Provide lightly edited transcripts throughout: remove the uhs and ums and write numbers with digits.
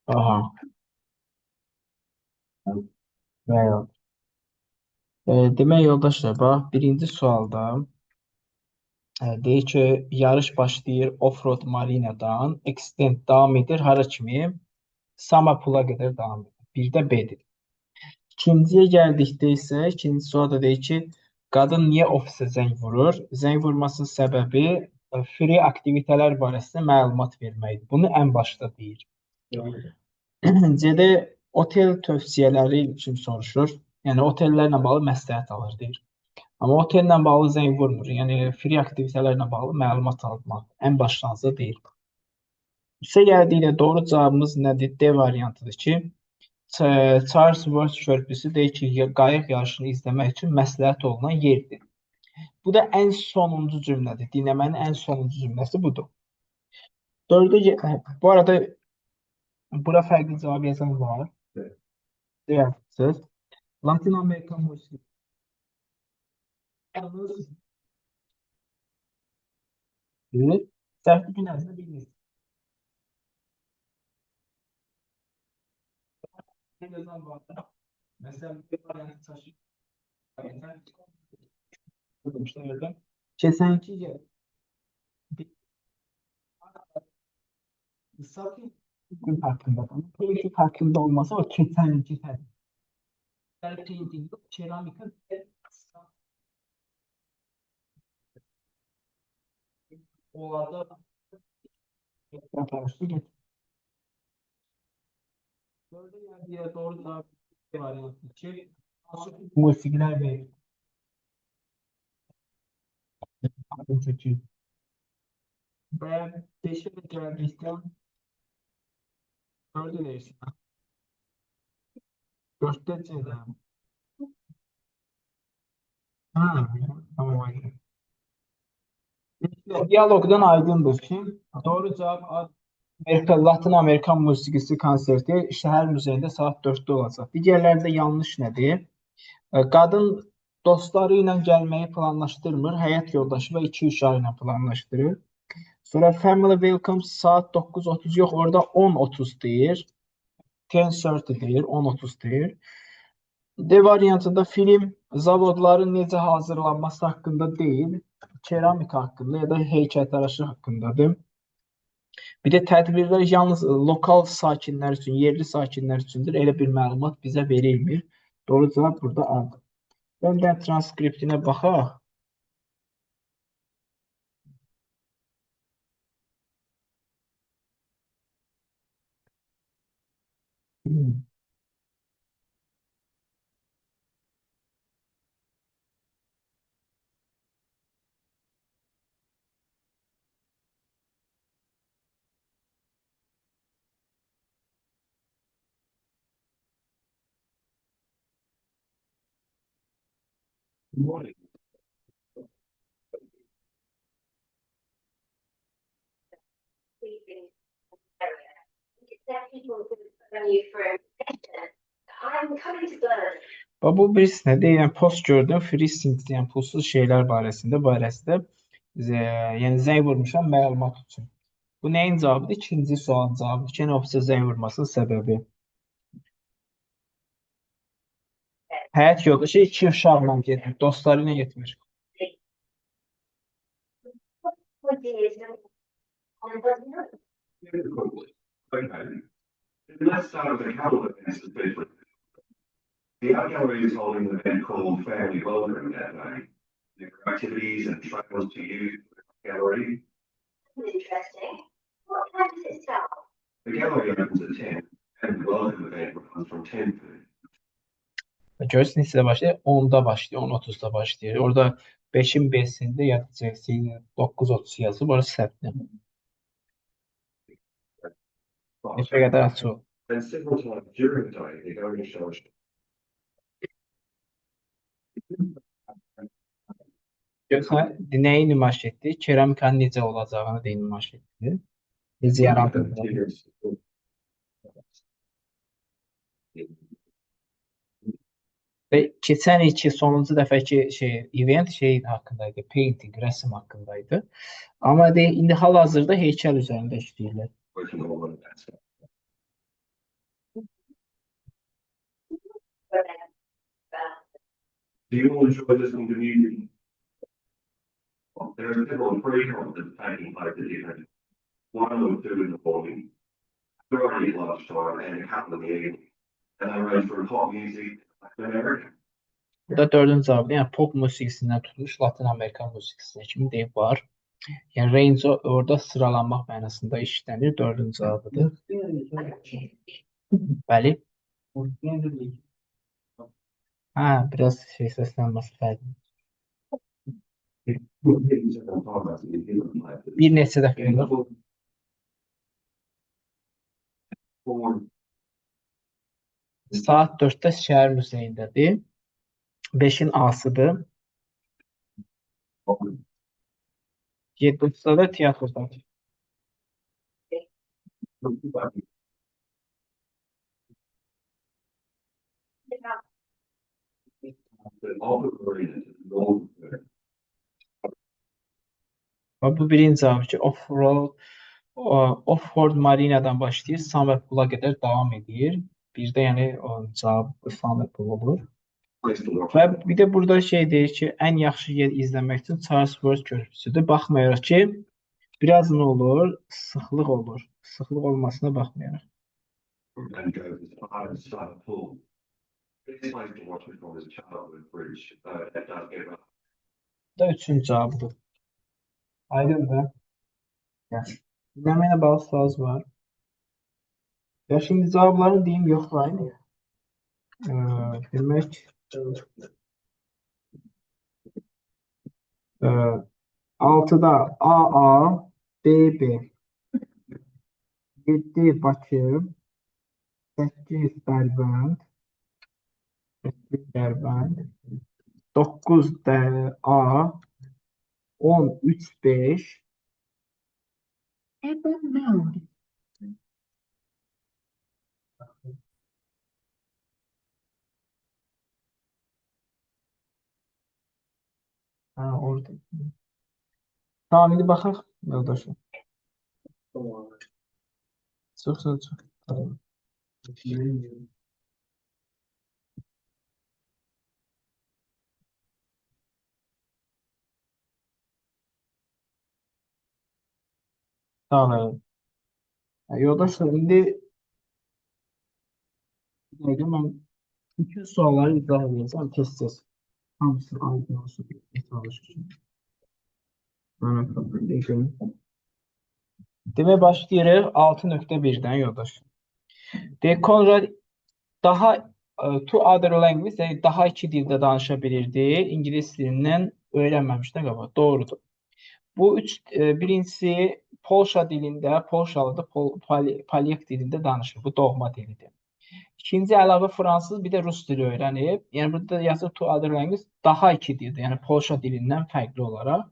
Aha. Merhaba. Demək yoldaşlar, bax birinci sualda deyir ki, yarış başlayır Offroad Marinadan, Extend davam edir hara kimi? Samapula qədər davam edir. Bir də B-dir. İkinciyə gəldikdə isə ikinci sualda deyir ki, qadın niyə ofisə zəng vurur? Zəng vurmasının səbəbi free aktivitelər barəsində məlumat verməkdir. Bunu ən başda deyir. C-də otel tövsiyələri üçün soruşur. Yəni otellərlə bağlı məsləhət alır deyir. Amma otellə bağlı zəng vurmur. Yəni free aktivitelərlə bağlı məlumat almaq ən başlanğıcda deyil. İsə gəldikdə doğru cavabımız nədir? D variantıdır ki, Charles Worth körpüsü deyir ki, qayıq yarışını izləmək üçün məsləhət olunan yerdir. Bu da ən sonuncu cümlədir. Dinləmənin ən sonuncu cümləsi budur. Bu arada bura fərqli cavab yazan var. Deyərsiniz. Latin Amerika musiqisi. Səhv gün ərzində bilmirsiniz. Yazan var. Mesela bir variantı taşı. Kesinlikle Misafir gün hakkında. Politik hakkında olmasa o kesinlikle tabii. Painting, keramika olada karşı getir. Böyle yerdiye doğru cevap variantı ki musikiler ve çünkü ben teşvik geldiysen böyle değilsin. Göstereceğim. Ha, tamam. Diyalogdan aydındır ki, doğru cavab Latin Amerikan musiqisi konserti şəhər muzeyində saat 4-də olacaq. Digərlərdə yanlış nədir? Qadın dostları ilə gəlməyi planlaşdırmır, həyat yoldaşı və iki uşağı ilə planlaşdırır. Sonra Family Welcome saat 9:30 yox, orada 10:30 deyir. 10:30 deyir, 10:30 deyir. D variantında film zavodların necə hazırlanması haqqında deyil, keramika haqqında ya da heykəltaraşı haqqındadır. Bir də tədbirlər yalnız lokal sakinlər üçün, yerli sakinlər üçündür. Elə bir məlumat bizə verilmir. Doğru cavab burada A-dır. Öndən transkriptinə baxaq. Bu birisi nədir? Yəni post gördüm, freezing yəni pulsuz şeylər barəsində yəni zəng vurmuşam məlumat üçün. Bu nəyin cavabıdır? İkinci sualın cavabıdır ki, yəni ofisə zəng vurmasının səbəbi. Həyat yoldaşı iki uşaqla getmir, dostları ilə getmir. Let's start with a couple of things to speak with. The art gallery is holding an event called Family Welcome that day. There are activities and trails to use the gallery. Interesting. What time does it start? The gallery opens at 10 and the welcome event runs from 10:30. Görürsün hissədə başlayır, 10-da başlayır, 10:30-da başlayır. Orada 5-in B-sində yadacaqsın, 9:30 yazıb, orası səhvdir. Neçə qədər açıq. And several times during the day, they're going to show us. Görürsən, nəyi nümayiş etdi? Keramikanın necə olacağını da nümayiş etdi. Necə yaratıldığını. Və keçən ilki sonuncu dəfəki event haqqındaydı, painting, rəsm haqqındaydı. Amma indi hal-hazırda heykəl üzərində işləyirlər. Do you all enjoy listening to music? There are several free concerts taking place at different, one or two in the morning, three at lunchtime, and a couple in the evening. And they range from pop music to American. Bu da dördüncü cavabı. Yəni pop musiqisindən tutmuş Latin Amerikan musiqisinə kimi deyib var. Yəni range orada sıralanmaq mənasında işlənir. Dördüncü cavabıdır. Bəli. Hə, biraz səslənməsi fərqli. Bir neçə dəfə olur. Saat 4-də şəhər muzeyindədir. 5-in A-sıdır. 7-də də teatrdadır. Bu birinci cavab ki, Offroad Marinadan başlayır, Summerpool'a qədər davam edir. Bir də yəni cavab Summerpool olur. Və bir də burada şey deyir ki, ən yaxşı yer izləmək üçün Charles Worth körpüsüdür. Baxmayaraq ki, biraz nə olur? Sıxlıq olur. Sıxlıq olmasına baxmayaraq. Bu da üçüncü cavabıdır. Aydındır. Dinləmə ilə bağlı sualınız var. Ya şimdi cavabları deyim, yoxlayın. Demək 6-da AA, BB, 7 Bakı, 8 Dərbənd, 9 A, 13 5. Ha, orada. Tamam, indi baxaq yoldaşım. Çox. Tamam. Tamam. Yoldaşlar, indi bir dəqiqə mən bütün sualları izah edəcəm tez-tez. Hamısı aydın olsun. Demək başlayırıq 6.1-dən yoldaş. Konrad daha two other languages, yəni daha iki dildə danışa bilirdi. İngilis dilindən öyrənməmişdən qabaq. Doğrudur. Bu birincisi Polşa dilində, Polşalıdır, Polyak dilində danışır. Bu doğma dilidir. İkinci əlavə fransız, bir də rus dili öyrənib. Yəni burada yazır two other languages, daha iki dildir. Yəni Polşa dilindən fərqli olaraq.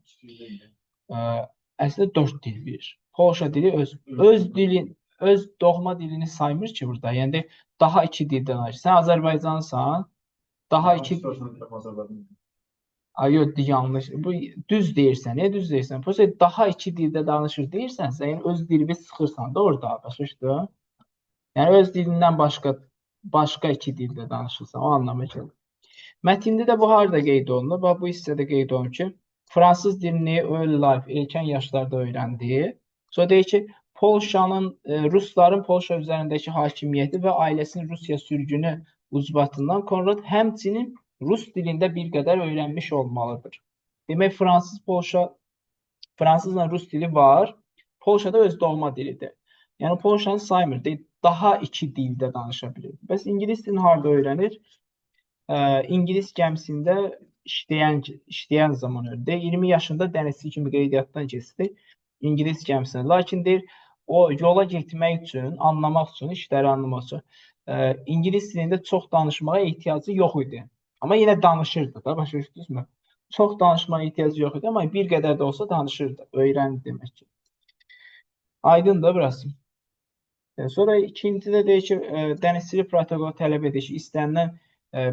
Əslində 4 dil bilir. Polşa dili öz doğma dilini saymır ki burada. Yəni daha iki dildə danışır. Sən Azərbaycanlısan, daha iki Yox, yanlış. Bu düz deyirsən. Niyə düz deyirsən? Prosta daha iki dildə danışır deyirsənsə, yəni öz dilini sıxırsan da orada, başa düşdün? Yəni öz dilindən başqa iki dildə danışırsan, o anlama gəlir. Mətndə də bu harda qeyd olunur? Bax bu hissədə qeyd olunur ki, fransız dilini early life, erkən yaşlarda öyrəndi. Sonra deyir ki, Rusların Polşa üzərindəki hakimiyyəti və ailəsinin Rusiya sürgünü ucbatından Konrad həmçinin Rus dilində bir qədər öyrənmiş olmalıdır. Demək, fransızla Rus dili var, Polşada öz doğma dilidir. Yəni Polşanı saymır, daha iki dildə danışa bilir. Bəs İngilis dilini harda öyrənir? İngilis gəmisində işləyən zaman öldü. 20 yaşında dənizçi kimi qeydiyyatdan keçdi İngilis gəmisində. Lakin deyir, o yola getmək üçün, anlamaq üçün, işləri anlamaq üçün İngilis dilində çox danışmağa ehtiyacı yox idi. Amma yenə danışırdı da, başa düşdünüzmü? Çox danışmağa ehtiyacı yox idi, amma bir qədər də olsa danışırdı. Öyrəndi demək ki. Aydındır burası. Sonra ikincidə deyir ki, dənizçilik protokolu tələb edir ki, istənilən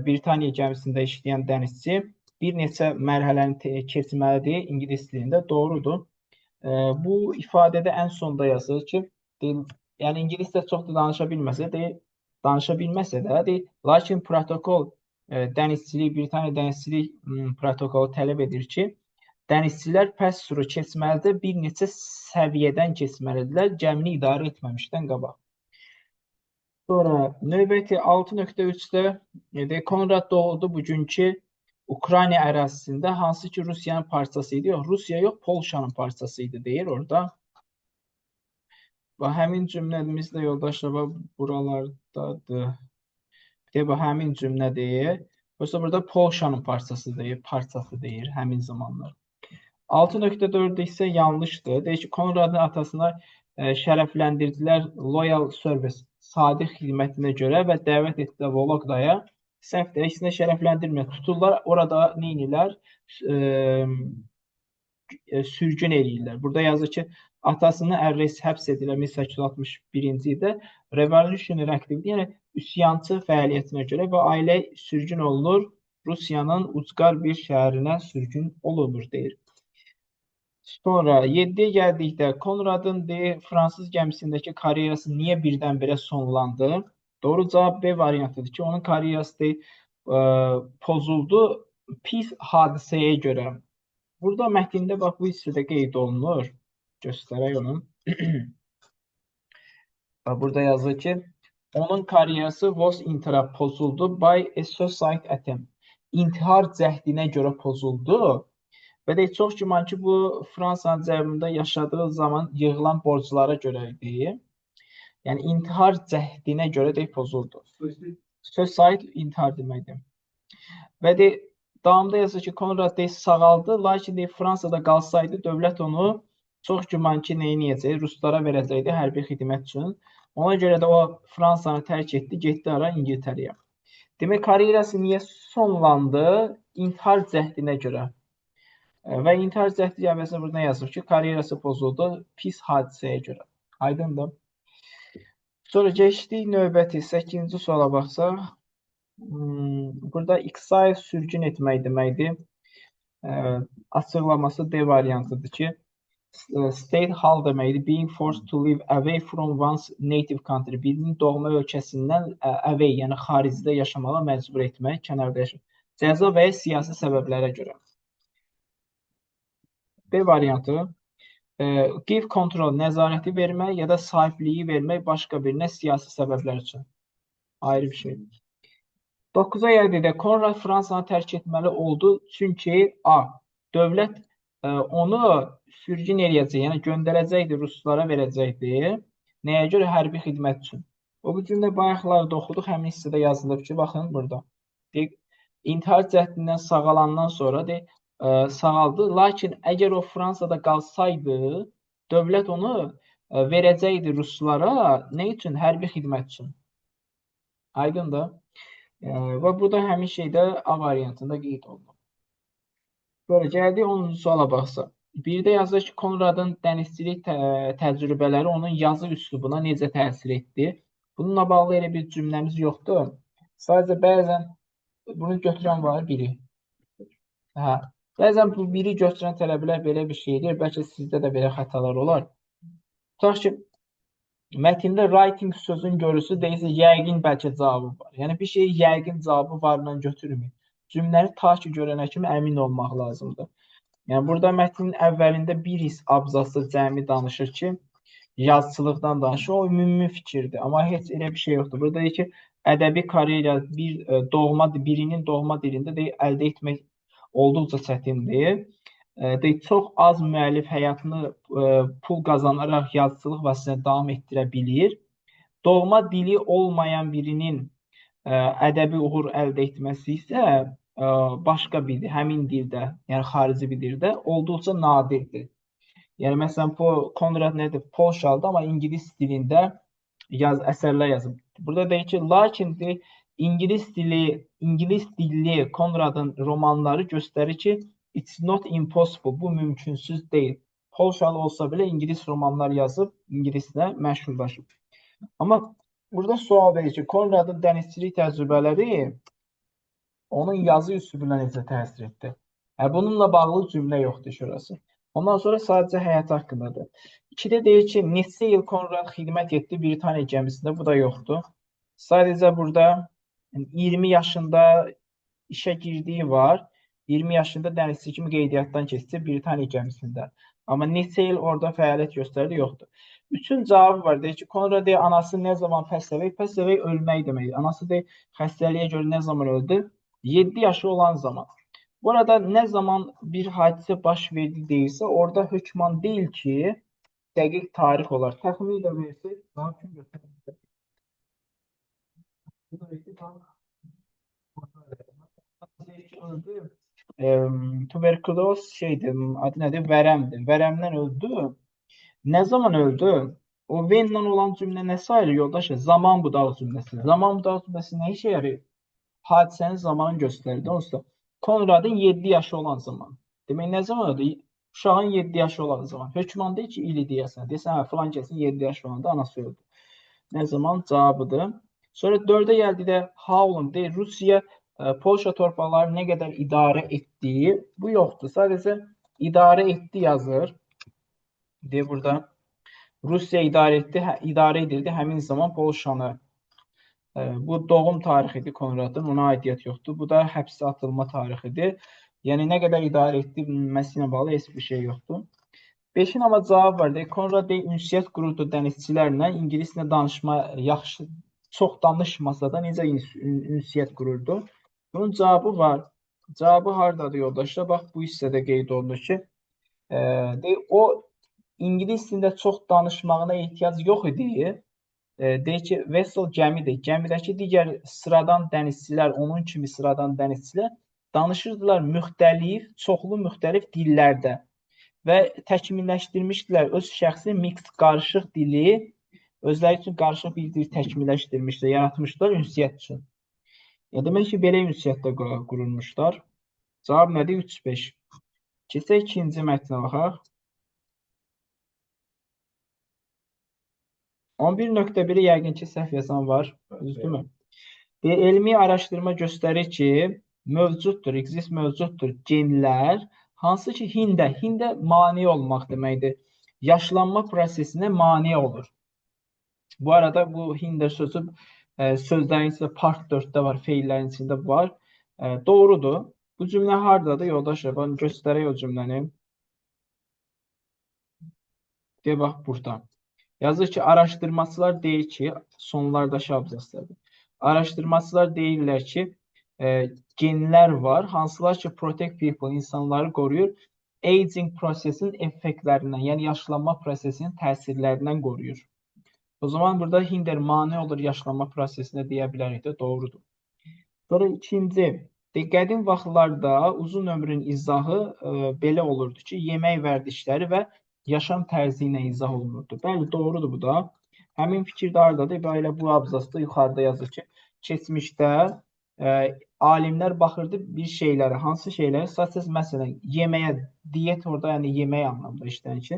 Britaniya gəmisində işləyən dənizçi bir neçə mərhələni keçməlidir ingilis dilində. Doğrudur. Bu ifadədə ən sonda yazır ki, yəni ingiliscə çox da danışa bilməsə də, lakin protokol Britaniya dənizçilik protokolu tələb edir ki, dənizçilər pəs suru keçməlidir, bir neçə səviyyədən keçməlidirlər, gəmini idarə etməmişdən qabaq. Sonra növbəti 6.3-də Konrad doğuldu bugünkü Ukrayna ərazisində, hansı ki Rusiyanın parçası idi. Yox, Rusiya yox, Polşanın parçası idi deyir orada. Və həmin cümləmiz də yoldaşlar buralardadır. Bu həmin cümlə deyir. Yoxsa burada Polşanın parçası deyir həmin zamanlar. 6.4 isə yanlışdır. Deyir ki, Konradın atasına şərəfləndirdilər loyal service, sadiq xidmətinə görə və dəvət etdilər Vologdaya. Səhvdir, ikisini şərəfləndirmir. Tuturlar, orada neynirlər? Sürgün eləyirlər. Burada yazır ki, atasını həbs edilir 1861-ci ildə Revolutionary Activity, yəni üsyançı fəaliyyətinə görə və ailə sürgün olunur. Rusiyanın ucqar bir şəhərinə sürgün olunur deyir. Sonra 7-yə gəldikdə Konradın fransız gəmisindəki karyerası niyə birdən-birə sonlandı? Doğru cavab B variantıdır ki, onun karyerası pozuldu pis hadisəyə görə. Burada mətndə bax bu hissədə qeyd olunur. Göstərək onu. Burada yazır ki, onun karyerası was interrupt, pozuldu by a suicide attempt. İntihar cəhdinə görə pozuldu. Və də çox güman ki, bu Fransanın cənubunda yaşadığı zaman yığılan borclara görə idi. Yəni intihar cəhdinə görə də pozuldu. Suicide intihar deməkdir. Və də davamda yazır ki, Konrad sağaldı, lakin Fransada qalsaydı dövlət onu çox güman ki, nəyi edəcək? Ruslara verəcəkdi hərbi xidmət üçün. Ona görə də o Fransanı tərk etdi, getdi ara İngiltərəyə. Demək, karyerası niyə sonlandı? İntihar cəhdinə görə. Və intihar cəhdi əvəzinə burada yazır ki, karyerası pozuldu pis hadisəyə görə. Aydındır. Sonra keçdik növbəti 8-ci suala baxsaq. Burada XI sürgün etmək deməkdir. Açıqlaması D variantıdır ki, state hal deməkdir. Being forced to live away from one's native country. Birinin doğma ölkəsindən away, yəni xaricdə yaşamağa məcbur etmək, kənarda yaşamaq. Cəza və ya siyasi səbəblərə görə. B variantı give control, nəzarəti vermək ya da sahibliyi vermək başqa birinə siyasi səbəblər üçün. Ayrı bir şeydir. 9-a gəldikdə Konrad Fransanı tərk etməli oldu, çünki A. Dövlət onu sürgün eləyəcək, yəni göndərəcəkdir, ruslara verəcəkdir. Nəyə görə? Hərbi xidmət üçün. O bu cümlə bayaqlarda oxuduq, həmin hissədə yazılıb ki, baxın burada. İntihar cəhdindən sağalandan sonra sağaldı, lakin əgər o Fransada qalsaydı, dövlət onu verəcəkdi ruslara, nə üçün? Hərbi xidmət üçün. Aydındır. Və burada həmin şeydə A variantında qeyd olunur. Sonra gəldik 10-cu suala baxsaq. Birdə yazır ki, Konradın dənizçilik təcrübələri onun yazı üslubuna necə təsir etdi? Bununla bağlı elə bir cümləmiz yoxdur. Sadəcə bəzən bunu götürən var biri. Bəzən bu biri götürən tələbələr belə bir şeydir. Bəlkə sizdə də belə xətalar olar. Tutaq ki, mətndə writing sözün görüsü deyilsə, yəqin bəlkə cavabı var. Yəni bir şey yəqin cavabı varla götürmür. Cümləni ta ki görənə kimi əmin olmaq lazımdır. Yəni burada mətnin əvvəlində bir abzasda cəmi danışır ki, yazıçılıqdan danışır. O ümumi fikirdir. Amma heç elə bir şey yoxdur. Burada deyir ki, ədəbi karyera birinin doğma dilində əldə etmək olduqca çətindir. Çox az müəllif həyatını pul qazanaraq yazıçılıq vasitəsilə davam etdirə bilir. Doğma dili olmayan birinin ədəbi uğur əldə etməsi isə başqa bir həmin dildə, yəni xarici bir dildə olduqca nadirdir. Yəni məsələn, Konrad nədir? Polşalıdır, amma ingilis dilində əsərlər yazıb. Burada deyir ki, lakin İngilis dilli Konradın romanları göstərir ki, it's not impossible, bu mümkünsüz deyil. Polşalı olsa belə ingilis romanlar yazıb, ingilislə məşhurlaşıb. Amma burada sual verir ki, Konradın dənizçilik təcrübələri onun yazı üslubuna necə təsir etdi? Bununla bağlı cümlə yoxdur şurası. Ondan sonra sadəcə həyat haqqındadır. 2-də deyir ki, neçə il Konrad xidmət etdi Britaniya gəmisində, bu da yoxdur. Sadəcə burada 20 yaşında işə girdiyi var. 20 yaşında dənizçi kimi qeydiyyatdan keçdi Britaniya gəmisində. Amma neçə il orada fəaliyyət göstərdi, yoxdur. Üçün cavabı var. Deyir ki, Konrad deyir, anası nə zaman pəsləvək? Pəsləvək ölmək deməkdir. Anası deyir, xəstəliyə görə nə zaman öldü? 7 yaşı olan zaman. Burada nə zaman bir hadisə baş verdi deyilsə, orada hökman deyil ki, dəqiq tarix olar. Təxmini də versək, daha kim götürür? Bu da versək, öldü. Tuberkuloz şeydir, adı nədir? Vərəmdir. Vərəmdən öldü. Nə zaman öldü? O Venla olan cümlə nə sayılır yoldaşlar? Zaman budağı cümləsi. Zaman budağı cümləsi nə işə yarayır? Hadisənin zamanını göstərir. Onsuz da Konradın 7 yaşı olan zaman. Demək nə zaman öldü? Uşağın 7 yaşı olan zaman. Hökman deyir ki, ili deyəsən. Deyəsən, hə, filan kəsin 7 yaşı olanda anası öldü. Nə zaman? Cavabıdır. Sonra 4-ə gəldikdə Howland deyir, Rusiya Polşa torpaqlarını nə qədər idarə etdiyi, bu yoxdur. Sadəcə idarə etdi yazır. Deyir burada Rusiya idarə edirdi həmin zaman Polşanı. Bu doğum tarixidir Konradın, ona aidiyyət yoxdur. Bu da həbsə atılma tarixidir. Yəni nə qədər idarə etdirilməsi ilə bağlı heç bir şey yoxdur. 5-in amma cavab var. Deyir, Konrad deyir, ünsiyyət qururdu dənizçilərlə, ingiliscə danışma yaxşı, çox danışmasa da necə ünsiyyət qururdu? Bunun cavabı var. Cavabı hardadır yoldaşlar? Bax, bu hissədə qeyd olunur ki, deyir, o ingilis dilində çox danışmağına ehtiyac yox idi. Deyir ki, vessel gəmidir. Gəmidəki digər sıradan dənizçilər, onun kimi sıradan dənizçilər danışırdılar çoxlu müxtəlif dillərdə və təkmilləşdirmişdilər öz şəxsi mix qarışıq dili, özləri üçün qarışıq bir dil təkmilləşdirmişdilər, yaratmışlar ünsiyyət üçün. Demək ki, belə ünsiyyətdə qurulmuşlar. Cavab nədir? 3-5. Keçək ikinci mətnə baxaq. 11.1-i yəqin ki, səhv yazan var, düzdürmü? Elmi araşdırma göstərir ki, mövcuddur genlər, hansı ki, hində mane olmaq deməkdir. Yaşlanma prosesinə mane olur. Bu arada bu hinder sözü sözlərin içində part 4-də var, feillərin içində var. Doğrudur. Bu cümlə hardadır yoldaşlar? Bunu göstərək o cümləni. Deyə bax burada. Yazır ki, araşdırmaçılar deyir ki, sonlardakı abzaslardır. Araşdırmaçılar deyirlər ki, genlər var, hansılar ki, protect people, insanları qoruyur, aging prosesinin effektlərindən, yəni yaşlanma prosesinin təsirlərindən qoruyur. O zaman burada hinder mane olur yaşlanma prosesinə deyə bilərik də, doğrudur. Sonra ikinci, qədim vaxtlarda uzun ömrün izahı belə olurdu ki, yemək vərdişləri və yaşam tərzi ilə izah olunurdu. Bəli, doğrudur bu da. Həmin fikir də hardadır? Belə bu abzasda yuxarıda yazır ki, keçmişdə alimlər baxırdı bir şeylərə, hansı şeylərə? Məsələn, yeməyə, diyet orada, yəni yemək anlamda işlənir ki,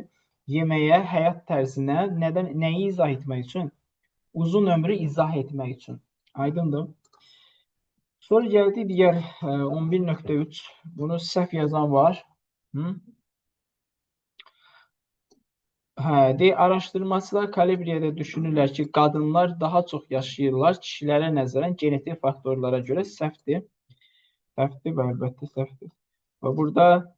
yeməyə, həyat tərzinə, nəyi izah etmək üçün? Uzun ömrü izah etmək üçün. Aydındır. Sonra gəldi digər 11.3. Bunu səhv yazan var. Araşdırmaçılar Kalibriyada düşünürlər ki, qadınlar daha çox yaşayırlar kişilərə nəzərən genetik faktorlara görə. Səhvdir. Səhvdir və əlbəttə səhvdir. Və burada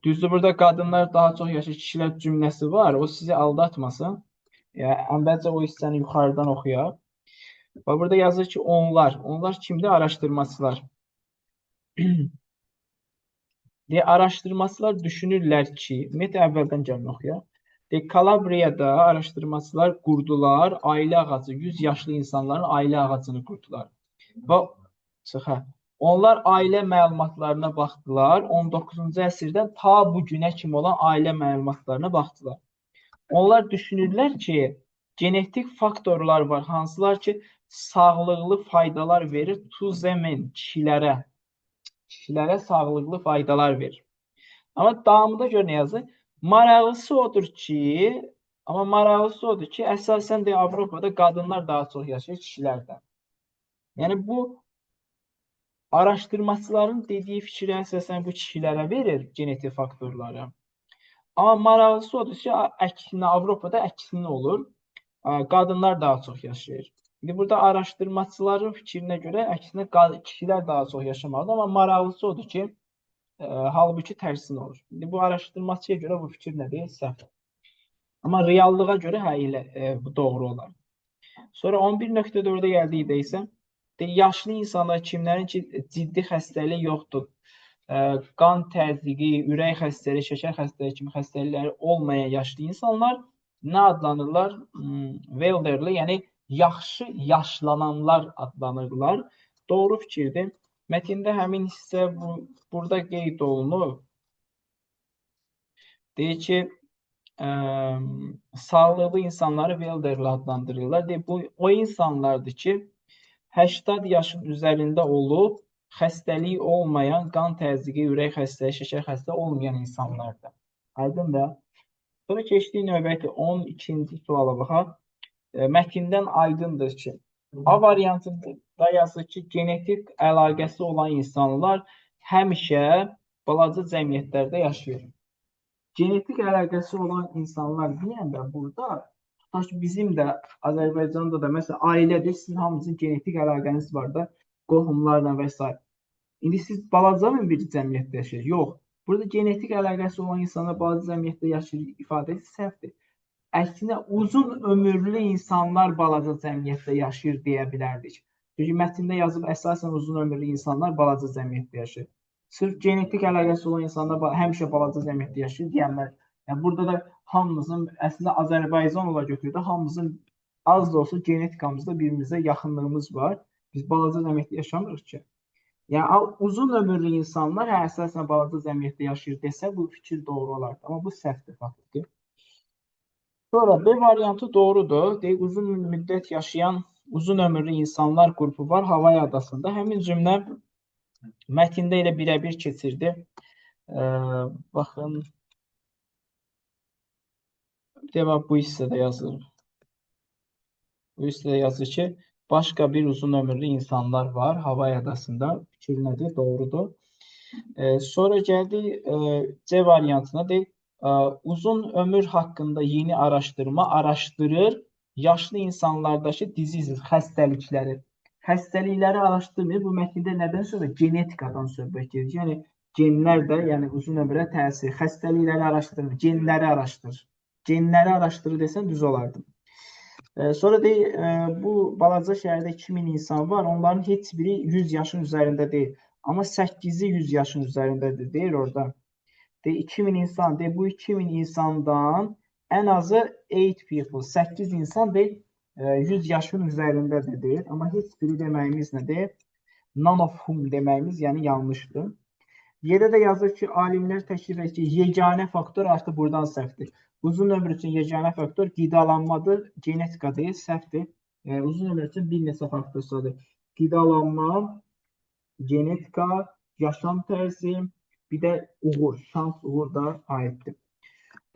düzdür, burada qadınlar daha çox yaşayır kişilər cümləsi var. O sizi aldatmasın. Əvvəlcə o hissəni yuxarıdan oxuyaq. Və burada yazır ki, onlar kimdir? Araşdırmaçılar. Araşdırmaçılar düşünürlər ki, ümumiyyətlə əvvəldən gəlin oxuyaq. Kalabriyada araşdırmaçılar qurdular ailə ağacı, 100 yaşlı insanların ailə ağacını qurdular. Və onlar ailə məlumatlarına baxdılar, 19-cu əsrdən ta bu günə kimi olan ailə məlumatlarına baxdılar. Onlar düşünürlər ki, genetik faktorlar var, hansılar ki, sağlıqlı faydalar verir tuzemen kişilərə sağlıqlı faydalar verir. Amma davamında görə nə yazır? Maraqlısı odur ki, əsasən də Avropada qadınlar daha çox yaşayır kişilərdən. Yəni bu araşdırmaçıların dediyi fikirə əsasən bu kişilərə verir genetik faktorları. Amma maraqlısı odur ki, əksinə Avropada əksinə olur. Qadınlar daha çox yaşayır. İndi burada araşdırmaçıların fikrinə görə əksinə kişilər daha çox yaşamalıdır, amma maraqlısı odur ki, halbuki tərsinə olur. İndi bu araşdırmaçıya görə bu fikir nə deyil? Səhv. Amma reallığa görə hə elə bu doğru olar. Sonra 11.4-ə gəldikdə isə yaşlı insanlar kimlərin ki ciddi xəstəliyi yoxdur, qan təzyiqi, ürək xəstəliyi, şəkər xəstəliyi kimi xəstəlikləri olmayan yaşlı insanlar nə adlanırlar? Elderly, yəni yaxşı yaşlananlar adlanırlar. Doğru fikirdir. Mətndə həmin hissə burada qeyd olunur. Deyir ki, sağlıqlı insanları elderly adlandırırlar. Deyir, bu o insanlardır ki, 80 yaşın üzərində olub, xəstəliyi olmayan, qan təzyiqi, ürək xəstəliyi, şəkər xəstəliyi olmayan insanlardır. Aydındır. Sonra keçdik növbəti 12-ci suala baxaq. Mətndən aydındır ki, A variantında yazır ki, genetik əlaqəsi olan insanlar həmişə balaca cəmiyyətlərdə yaşayır. Genetik əlaqəsi olan insanlar deyəndə burada tutaq ki, bizim də Azərbaycanda da məsələn ailədə sizin hamınızın genetik əlaqəniz var da, qohumlarla və s. İndi siz balaca bir cəmiyyətdə yaşayırsınız. Yox. Burada genetik əlaqəsi olan insanlar balaca cəmiyyətdə yaşayır ifadəsi səhvdir. Əksinə uzun ömürlü insanlar balaca cəmiyyətdə yaşayır deyə bilərdik. Çünki mətndə yazıb əsasən uzun ömürlü insanlar balaca cəmiyyətdə yaşayır. Sırf genetik əlaqəsi olan insanlar həmişə balaca cəmiyyətdə yaşayır deyənlər. Yəni burada da hamımızın əslində Azərbaycan olaraq götürdük, hamımızın az da olsa genetikamızda birimizə yaxınlığımız var. Biz balaca cəmiyyətdə yaşamırıq ki. Yəni uzun ömürlü insanlar əsasən balaca cəmiyyətdə yaşayır desə bu fikir doğru olardı. Amma bu səhvdir faktiki. Sonra B variantı doğrudur. Deyir, uzun müddət yaşayan uzun ömürlü insanlar qrupu var Havay adasında. Həmin cümlə mətndə ilə birəbir keçirdi. Baxın. Demək bu hissədə yazır. Bu hissədə yazır ki, başqa bir uzun ömürlü insanlar var Havay adasında. Fikir nədir? Doğrudur. Sonra gəldik C variantına. Deyir, uzun ömür haqqında yeni araşdırma araşdırır yaşlı insanlardakı diseases, xəstəlikləri. Xəstəlikləri araşdırmır. Bu mətndə nədən söhbət? Genetikadan söhbət gedir. Yəni genlər də, yəni uzun ömrə təsir. Xəstəlikləri araşdırmır, genləri araşdırır. Genləri araşdırır desən düz olardı. Sonra deyir, bu balaca şəhərdə 2000 insan var. Onların heç biri 100 yaşın üzərində deyil. Amma 8'i 100 yaşın üzərindədir, deyir orada. Deyir, 2000 insan, deyir, bu 2000 insandan ən azı 8 insan deyir, 100 yaşın üzərindədir, deyir. Amma heç biri deməyimiz nədir? None of whom deməyimiz, yəni yanlışdır. Yerdə də yazır ki, alimlər təklif edir ki, yeganə faktor artıq buradan səhvdir. Uzun ömür üçün yeganə faktor qidalanmadır, genetika deyil, səhvdir. Uzun ömür üçün bir neçə faktor sayılır. Qidalanma, genetika, yaşam tərzi, bir də uğur, şans, uğur da aiddir.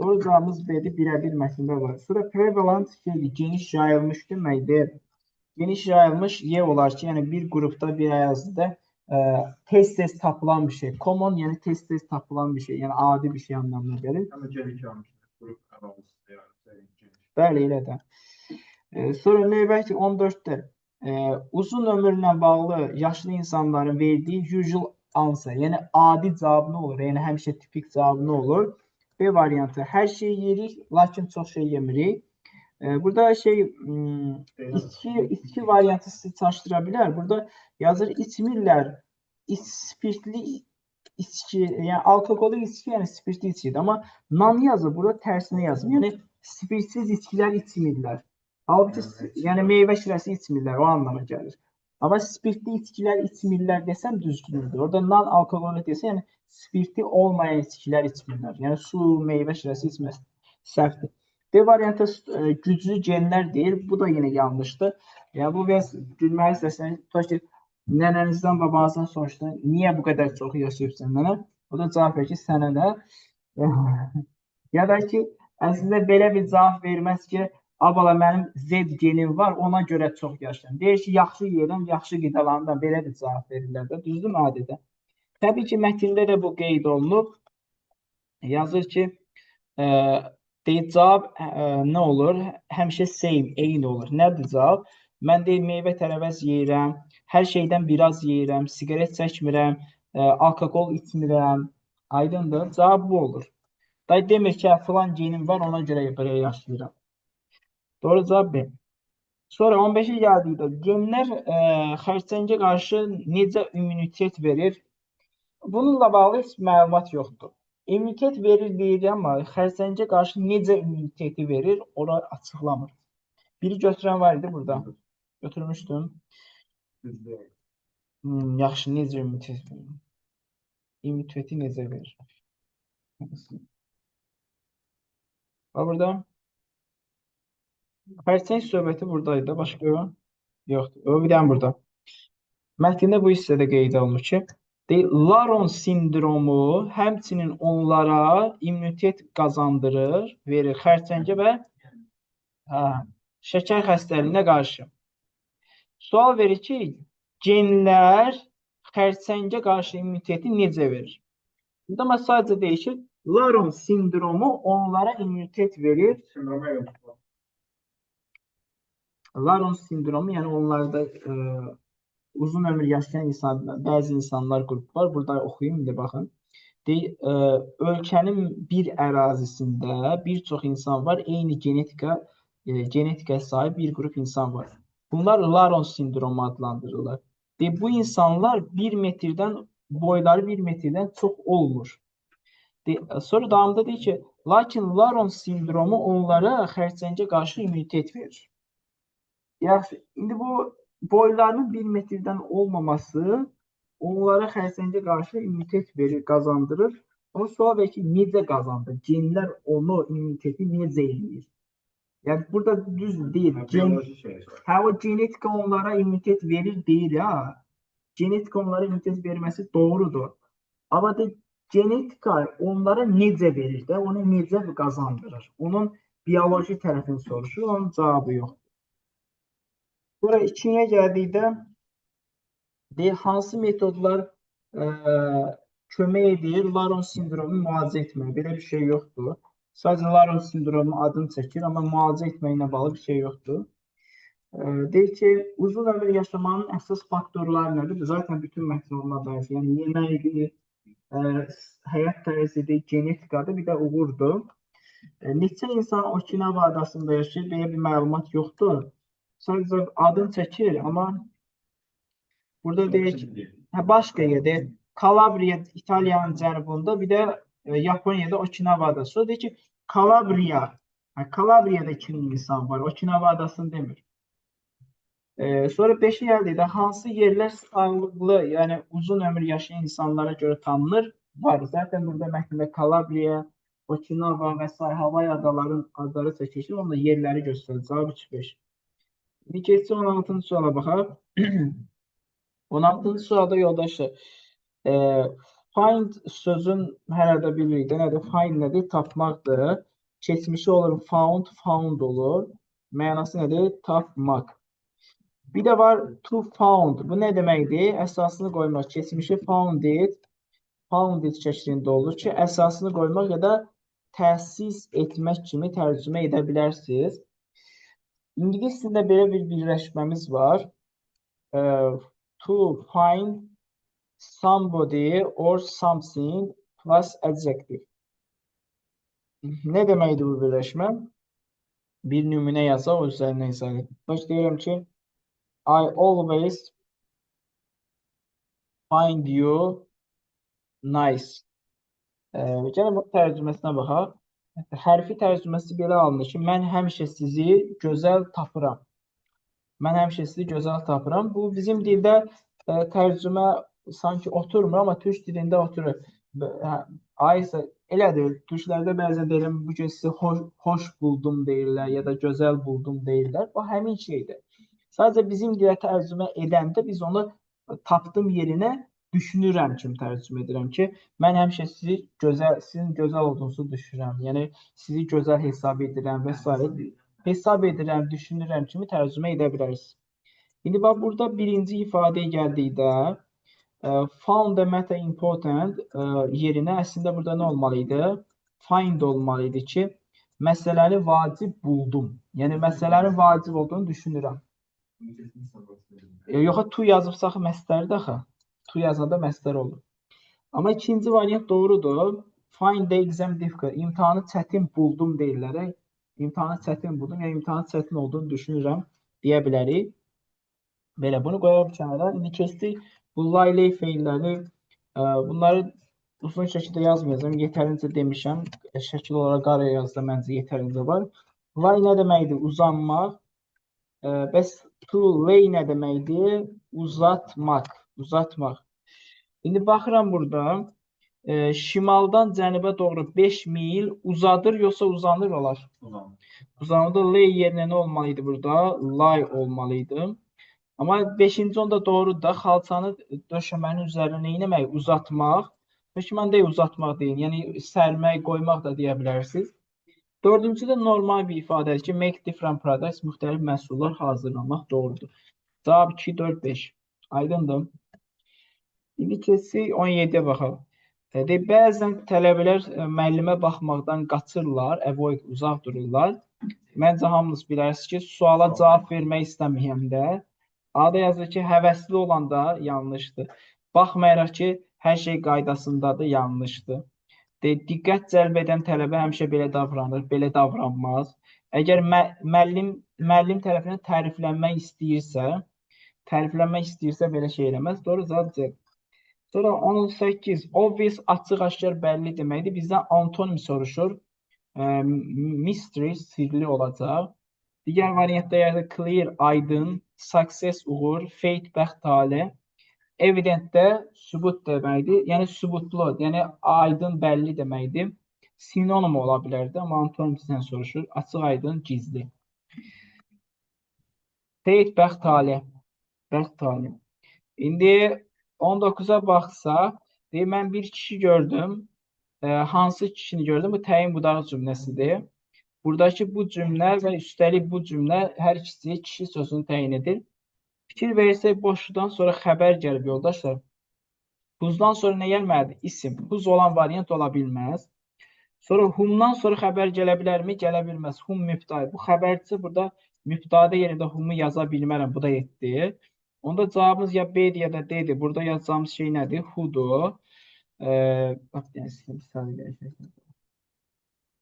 Doğru cavabımız B-dir, birə-bir mətndə var. Sonra prevalent şeydir, geniş yayılmış deməkdir. Geniş yayılmış Y olar ki, yəni bir qrupda, bir ərazidə tez-tez tapılan bir şey. Common, yəni tez-tez tapılan bir şey, yəni adi bir şey anlamına gəlir. Bəli, elə də. Sonra növbəti 14-də uzun ömürlə bağlı yaşlı insanların verdiyi usual answer, yəni adi cavab nə olur? Yəni həmişə tipik cavab nə olur? B variantı, hər şey yeyirik, lakin çox şey yemirik. Burada içki variantı sizi çaşdıra bilər. Burada yazır, içmirlər, spirtli içki, yəni alkoqolik içki, yəni spirtli içkidir. Amma nan yazır, burada tərsinə yazır. Yəni spirtsiz içkilər içmirlər. Halbuki, yəni meyvə şirəsi içmirlər, o anlama gəlir. Amma spirtli içkilər içmirlər desəm düzgündür. Orada nan alkoqolik desə, yəni spirti olmayan içkilər içmirlər. Yəni su, meyvə şirəsi içməsin. Səhvdir. B variantı güclü genlər deyil. Bu da yenə yanlışdır. Yəni bu biraz gülməli istəsən, tutaq ki, nənənizdən, babanızdan soruşdun, niyə bu qədər çox yaşayıbsan nənə? O da cavab verir ki, sənə nə? Ya da ki, əslində belə bir cavab verməz ki, abala mənim Z genim var, ona görə çox yaşayıram. Deyir ki, yaxşı yeyirəm, yaxşı qidalanıram, belə bir cavab verirlər də. Düzdür mü adidə? Təbii ki, mətndə də bu qeyd olunub. Yazır ki, deyir, cavab nə olur? Həmişə same, eyni olur. Nədir cavab? Mən deyim meyvə tərəvəz yeyirəm, hər şeydən biraz yeyirəm, siqaret çəkmirəm, alkoqol içmirəm. Aydındır? Cavab bu olur. Day demir ki, filan genim var, ona görə belə yaşayıram. Doğru cavab B. Sonra 15-ə gəldikdə genlər xərçəngə qarşı necə immunitet verir? Bununla bağlı heç məlumat yoxdur. İmmunitet verir deyir, amma xərçəngə qarşı necə immuniteti verir, ora açıqlamır. Biri götürən var idi burada. Götürmüşdüm. Yaxşı, necə immunitet verir? İmmuniteti necə verir? Bax burada. Xərçəng söhbəti buradaydı. Başqa yoxdur. O bir dənə burada. Mətndə bu hissədə qeyd olunur ki, Laron sindromu həmçinin onlara immunitet qazandırır, verir xərçəngə və şəkər xəstəliyinə qarşı. Sual verir ki, genlər xərçəngə qarşı immuniteti necə verir? Burada mən sadəcə deyir ki, Laron sindromu onlara immunitet verir. Laron sindromu, yəni onlarda uzun ömür yaşayan bəzi insanlar qrupu var. Burada oxuyayım, indi baxın. Ölkənin bir ərazisində bir çox insan var, eyni genetikaya sahib bir qrup insan var. Bunlar Laron sindromu adlandırırlar. Bu insanlar boyları 1 metrdən çox olmur. Sonra davamında deyir ki, lakin Laron sindromu onlara xərçəngə qarşı immunitet verir. Yaxşı, indi bu boylarının 1 metrdən olmaması onlara xərçəngə qarşı immunitet verir, qazandırır. Ama sual verir ki, necə qazandır? Genlər onu, immuniteti necə eləyir? Yəni burada düz deyil. O genetika onlara immunitet verir deyil ha. Genetika onlara immunitet verməsi doğrudur. Amma genetika onlara necə verir də, onu necə qazandırır? Onun biyoloji tərəfini soruşur, onun cavabı yoxdur. Sonra ikinciyə gəldikdə hansı metodlar kömək edir Laron sindromunu müalicə etməyə? Belə bir şey yoxdur. Sadəcə Laron sindromunun adını çəkir, amma müalicə etməklə bağlı bir şey yoxdur. Deyir ki, uzun ömür yaşamanın əsas faktorları nədir? Zaten bütün mətn onunla dair. Yəni yeməkdir, həyat tərzidir, genetikadır, bir də uğurdur. Neçə insan Okinawa adasında yaşayır, belə bir məlumat yoxdur. Sadəcə adını çəkir, amma burada deyir ki, başqa yerdə Kalabriya İtaliyanın cənubunda, bir də Yaponiyada Okinawada. Sonra deyir ki, Kalabriyada 2000 insan var, Okinawa adasını demir. Sonra 5-ə gəldikdə hansı yerlər sağlıqlı, yəni uzun ömür yaşayan insanlara görə tanınır? Var. Zaten burada mətndə Kalabriya, Okinawa və s. Havay adaların adları çəkilmişdir. Onun da yerləri göstərir. Cavab 3-5. Bir keçsə 16-cı suala baxaq. 16-cı sualda yoldaşlar, find sözün hər hədə bilirik də, nədir? Find nədir? Tapmaqdır. Keçmişi olur found olur. Mənası nədir? Tapmaq. Bir də var to found. Bu nə deməkdir? Əsasını qoymaq. Keçmişi founded şəklində olur ki, əsasını qoymaq ya da təsis etmək kimi tərcümə edə bilərsiniz. İngilis dilində belə bir birləşməmiz var. To find somebody or something plus adjective. Nə deməkdir bu birləşmə? Bir nümunə yazaq, o üzərindən izah edin. Başlayıram ki, I always find you nice. Gəlin bu tərcüməsinə baxaq. Hərfi tərcüməsi belə alınır ki, mən həmişə sizi gözəl tapıram. Mən həmişə sizi gözəl tapıram. Bu bizim dildə tərcümə sanki oturmur, amma türk dilində oturur. Aysə elədir. Türklərdə bəzən deyirəm, bu gün sizi xoş buldum deyirlər ya da gözəl buldum deyirlər. O həmin şeydir. Sadəcə bizim dilə tərcümə edəndə biz onu tapdım yerinə düşünürəm kimi tərcümə edirəm ki, mən həmişə sizin gözəl olduğunuzu düşünürəm. Yəni sizi gözəl hesab edirəm və s. Hesab edirəm, düşünürəm kimi tərcümə edə bilərsiniz. İndi bax burada birinci ifadəyə gəldikdə found the matter important yerinə əslində burada nə olmalı idi? Find olmalı idi ki, məsələni vacib buldum. Yəni məsələnin vacib olduğunu düşünürəm. Yox, to yazıbsa axı məstərdir axı. To yazanda məstər olur. Amma ikinci variant doğrudur. Find the exam difficult. İmtahanı çətin buldum deyirlər. İmtahanı çətin buldum. Yəni imtahanı çətin olduğunu düşünürəm deyə bilərik. Belə bunu qoyaq bir kənara. İndi keçdik bu layla feilləri. Bunları uzun şəkildə yazmayacağım. Yetərincə demişəm. Şəkil olaraq qaraya yazda məncə yetərincə var. Lay nə deməkdir? Uzanmaq. Bəs to lay nə deməkdir? Uzatmaq. Uzatmaq. İndi baxıram burada. Şimaldan cənubə doğru 5 mil uzadır yoxsa uzanır olar? Uzanırda lay yerinə nə olmalıydı burada? Lay olmalıydı. Amma 5-ci onda doğrudur da xalçanı döşəmənin üzərinə nə etmək? Uzatmaq. Hökmən deyil uzatmaq deyil. Yəni sərmək, qoymaq da deyə bilərsiniz. Dördüncü də normal bir ifadədir ki, make different products, müxtəlif məhsullar hazırlamaq doğrudur. Cavab 2, 4, 5. Aydındır. İndi keçsək 17-yə baxaq. Bəzən tələbələr müəllimə baxmaqdan qaçırlar, avoid, uzaq dururlar. Məncə hamınız bilərsiniz ki, suala cavab vermək istəməyəndə A-da yazır ki, həvəsli olanda yanlışdır. Baxmayaraq ki, hər şey qaydasındadır, yanlışdır. Diqqət cəlb edən tələbə həmişə belə davranır, belə davranmaz. Əgər müəllim tərəfindən təriflənmək istəyirsə belə şey eləməz. Doğru cavab C. Sonra 18, obvious, açıq-aşkar bəlli deməkdir. Bizdən antonim soruşur. Mystery, sirli olacaq. Digər variantda yazır clear, aydın, success, uğur, fate, bəxt, talih. Evident də sübut deməkdir. Yəni sübutlu, yəni aydın, bəlli deməkdir. Sinonim ola bilərdi, amma antonim sizdən soruşur. Açıq, aydın, gizli. Fate, bəxt, talih. Bəxt, talih. İndi 19-a baxsaq, mən bir kişi gördüm. Hansı kişini gördüm? Bu təyin budağı cümləsidir. Buradakı bu cümlə və üstəlik bu cümlə hər ikisi kişi sözünü təyin edir. Fikir verirsək, boşluqdan sonra xəbər gəlib, yoldaşlar. Who'dan sonra nə gəlməlidir? İsim. Whose olan variant ola bilməz. Sonra whom'dan sonra xəbər gələ bilərmi? Gələ bilməz. Whom mübtəda. Bu xəbərçi burada mübtəda yerində whom'u yaza bilmərəm. Bu da 7. Onda cavabımız ya B-dir ya da D-dir. Burada yazacağımız şey nədir? Who'dur.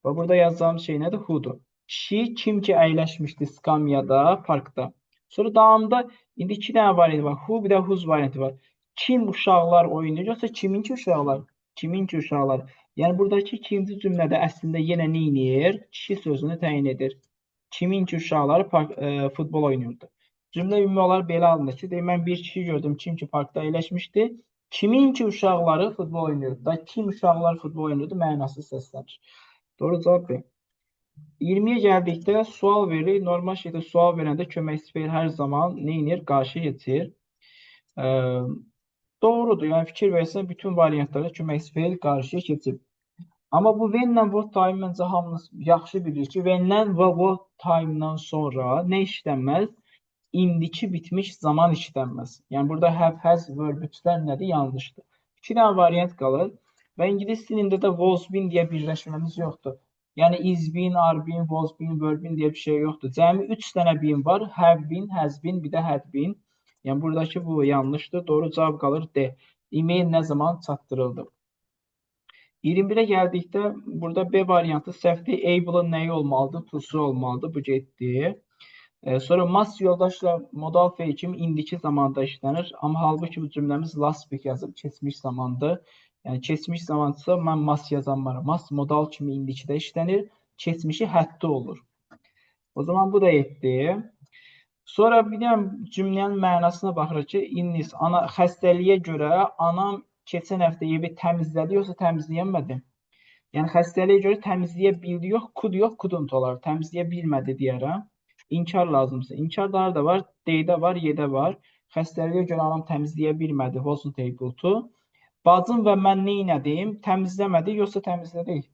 Burada yazacağımız şey nədir? Who'dur. Kişi kim ki əyləşmişdi skamyada, parkda. Sonra davamında indi 2 dənə variantı var. Who bir də whose variantı var. Kim uşaqlar oynayır, yoxsa kiminki uşaqlar? Kiminki uşaqlar. Yəni buradakı ikinci cümlədə əslində yenə nə edir? Kişi sözünü təyin edir. Kiminki uşaqları futbol oynayırdı. Cümlə ümumi olaraq belə alınır ki, mən bir kişi gördüm, kim ki parkda əyləşmişdi. Kiminki uşaqları futbol oynayırdı. Da kim uşaqlar futbol oynayırdı mənası səslənir. Doğru cavab B. 20-yə gəldikdə sual verilir. Normal şeydə sual verəndə köməkçi feil hər zaman nə edir? Qarşı keçir. Doğrudur. Yəni fikir versən bütün variantlarda köməkçi feil qarşıya keçib. Amma bu when-lə what time məncə hamınız yaxşı bilir ki, when-dən və what time-dan sonra nə işlənməz? İndiki bitmiş zaman işlənməz. Yəni burada have, has, were, bütlər nədir? Yanlışdır. 2 dənə variant qalır. Və ingilis dilində də was been deyə birləşməmiz yoxdur. Yəni is been, are been, was been, were been deyə bir şey yoxdur. Cəmi 3 dənə been var. Have been, has been, bir də had been. Yəni buradakı bu yanlışdır. Doğru cavab qalır D. E-mail nə zaman çatdırıldı? 21-ə gəldikdə burada B variantı səhvdir. Able-ın nəyi olmalıdır? To'su olmalıdır. Bu getdi. Sonra must yoldaşlar modal feil kimi indiki zamanda işlənir. Amma halbuki bu cümləmiz last week yazıb keçmiş zamandır. Yəni keçmiş zamandırsa mən must yazanmaram. Must modal kimi indikidə işlənir. Keçmişi həddə olur. O zaman bu da etdi. Sonra bir dənə cümlənin mənasına baxırıq ki, innis, ana xəstəliyə görə anam keçən həftə evi təmizlədi, yoxsa təmizləyənmədi? Yəni xəstəliyə görə təmizləyə bildi, yox, couldn't olar. Təmizləyə bilmədi deyərəm. İnkar lazımsa. İnkar da var, D-də var, Y-də var. Xəstəliyə görə anam təmizləyə bilmədi, wasn't able to. Bacım və mən nə etdim? Təmizləmədi, yoxsa təmizlədik?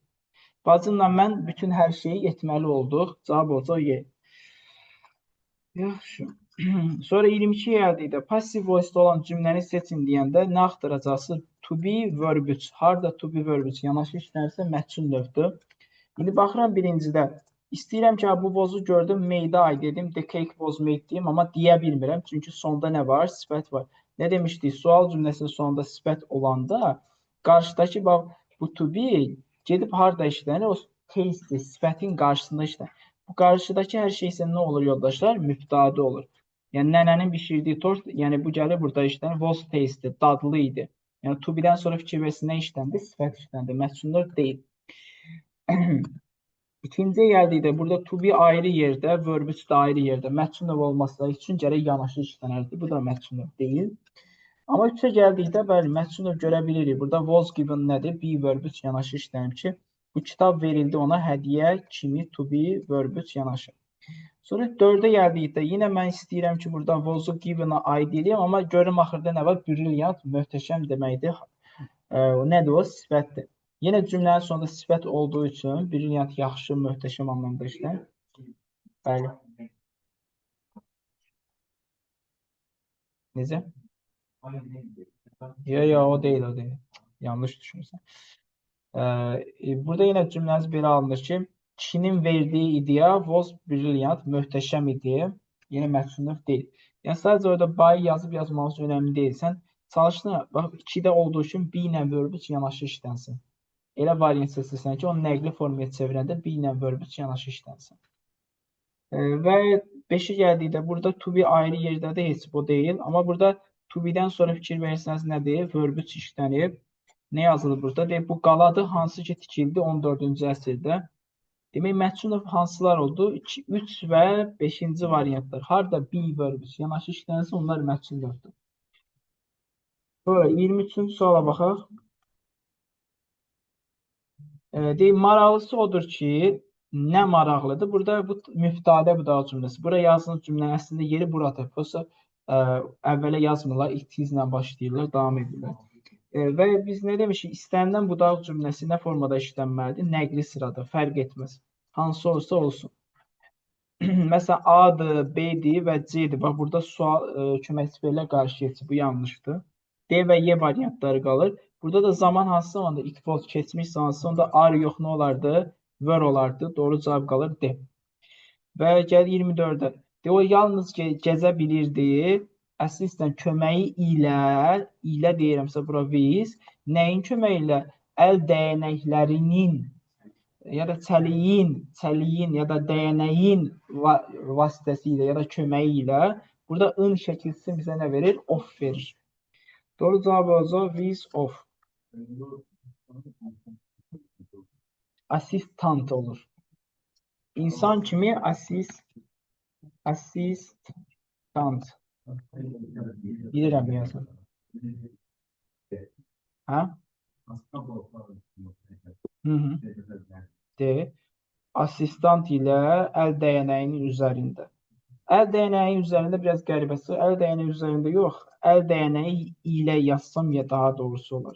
Bacımla mən bütün hər şeyi etməli olduq. Cavab olacaq Y. Yaxşı. Sonra 22-yə gəldikdə passive voice-da olan cümləni seçin deyəndə nə axtaracaqsınız? To be, verb 3. Harda to be, verb 3? Yanaşı işlənirsə məhsul növdür. İndi baxıram birincidə. İstəyirəm ki, bu vozu gördüm, made ay dedim, the cake was made deyim, amma deyə bilmirəm. Çünki sonda nə var? Sifət var. Nə demişdik? Sual cümləsinin sonunda sifət olanda qarşıdakı bax bu to be gedib harda işlənir? O case sifətin qarşısında işlənir. Bu qarşıdakı hər şey isə nə olur yoldaşlar? Mübtəda olur. Yəni nənənin bişirdiyi tort, yəni bu gəlir burada işlənir. Was tasty, dadlı idi. Yəni to be-dən sonra fikir versin nə işləndi? Sifət işləndi. Məsnun deyil. İkinciyə gəldikdə burada to be ayrı yerdə, verb üç də ayrı yerdə. Məsnun olması üçün gərək yanaşı işlənərdi. Bu da məsnun deyil. Amma üçə gəldikdə bəli, məsnun görə bilirik. Burada was given nədir? Be verb üç yanaşı işlənir ki, bu kitab verildi ona hədiyyə kimi to be verb üç yanaşı. Sonra 4-ə gəldikdə yenə mən istəyirəm ki, burada was given-a aid eləyəm, amma görüm axırda nə var? Brilliant, möhtəşəm deməkdir. Nədir o? Sifətdir. Yenə cümlənin sonunda sifət olduğu üçün brilliant, yaxşı, möhtəşəm anlamda işlənir. Bəli. Necə? Yo, o deyil, o deyil. Yanlış düşünürsən. Burada yenə cümləniz belə alınır ki, kişinin verdiyi ideya was brilliant, möhtəşəm idi. Yenə məsnun deyil. Yəni sadəcə orada by yazıb yazmaması önəmli deyil. Sən çalışdın, bax 2-də olduğu üçün be ilə verb üç yanaşı işlənsin. Elə variant seçirsən ki, onu nəqli formaya çevirəndə be ilə verb üç yanaşı işlənsin. Və 5-ə gəldikdə burada to be ayrı yerdədir, heç bu deyil. Amma burada to be-dən sonra fikir verirsəniz nədir? Verb üç işlənib. Nə yazılır burada? Deyək, bu qaladır, hansı ki tikildi 14-cü əsrdə. Demək, məsnun hansılar oldu? 2, 3 və 5-ci variantlar. Harda be verb üç yanaşı işlənirsə, onlar məsnunlardır. Sonra 23-cü suala baxaq. Deyək, maraqlısı odur ki, nə maraqlıdır? Burada bu mübtəda bu da cümləsi. Bura yazılan cümlənin əslində yeri buradır. Yoxsa əvvələ yazmırlar, it ilə başlayırlar, davam edirlər. Və biz nə demişik? İstənilən budaq cümləsi nə formada işlənməlidir? Nəqli sırada, fərq etməz. Hansı olsa olsun. Məsələn, A-dır, B-dir və C-dir. Bax, burada sual köməkçi verirlər, qarşı keçir. Bu yanlışdır. D və Y variantları qalır. Burada da zaman hansı zamanda it was keçmiş zamansı, onda are yox nə olardı? Were olardı. Doğru cavab qalır D. Və gəl 24-də. O yalnız gəzə bilirdi. Əslində köməyi ilə deyirəmsə bura with, nəyin köməyi ilə? Əl dəyənəklərinin ya da çəliyin ya da dəyənəyin vasitəsilə ya da köməyi ilə. Burada ın şəkilsi bizə nə verir? Of verir. Doğru cavab olacaq with of. Assistant olur. İnsan kimi assistant. Bilirəm yazım. Hə? D. Assistant ilə əl dəyənəyinin üzərində. Əl dəyənəyi üzərində biraz qəribəsi. Əl dəyənəyi üzərində yox. Əl dəyənəyi ilə yazsam ya daha doğrusu olar.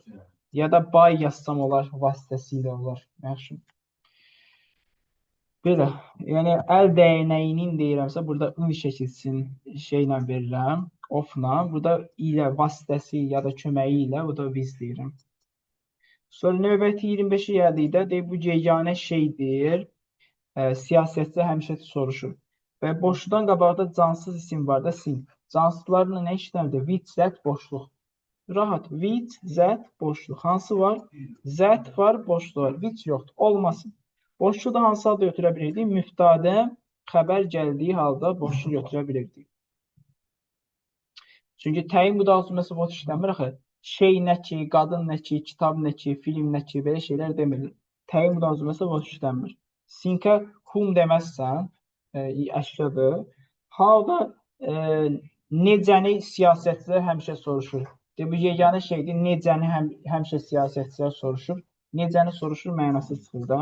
Ya da by yazsam olar, vasitəsilə olar. Yaxşı. Belə. Yəni əl dəyənəyinin deyirəmsə burada ın şəkilsin şeylə verirəm. Ofla. Burada ilə vasitəsi ya da köməyi ilə bu da with deyirəm. Sonra növbəti 25-i gəldikdə deyib bu yeganə şeydir. Siyasətçi həmişə soruşur. Və boşluqdan qabaqda cansız isim var da sin. Cansızlarla nə işləmdir? With, zət, boşluq. Rahat. With, zət, boşluq. Hansı var? Zət var, boşluq var. With yoxdur. Olmasın. Boşluğu da hansı halda götürə bilirdik? Mübtədə xəbər gəldiyi halda boşluq götürə bilirdik. Çünki təyin budaq cümləsi boş işləmir axı. Şey nə ki, qadın nə ki, kitab nə ki, film nə ki, belə şeylər demilir. Təyin budaq cümləsi boş işləmir. Sinkə whom deməzsən, əşyadır. Halda necəni siyasətçilər həmişə soruşur. Bu yeganə şeydir, necəni həmişə siyasətçilər soruşur. Necəni soruşur mənası çıxır da.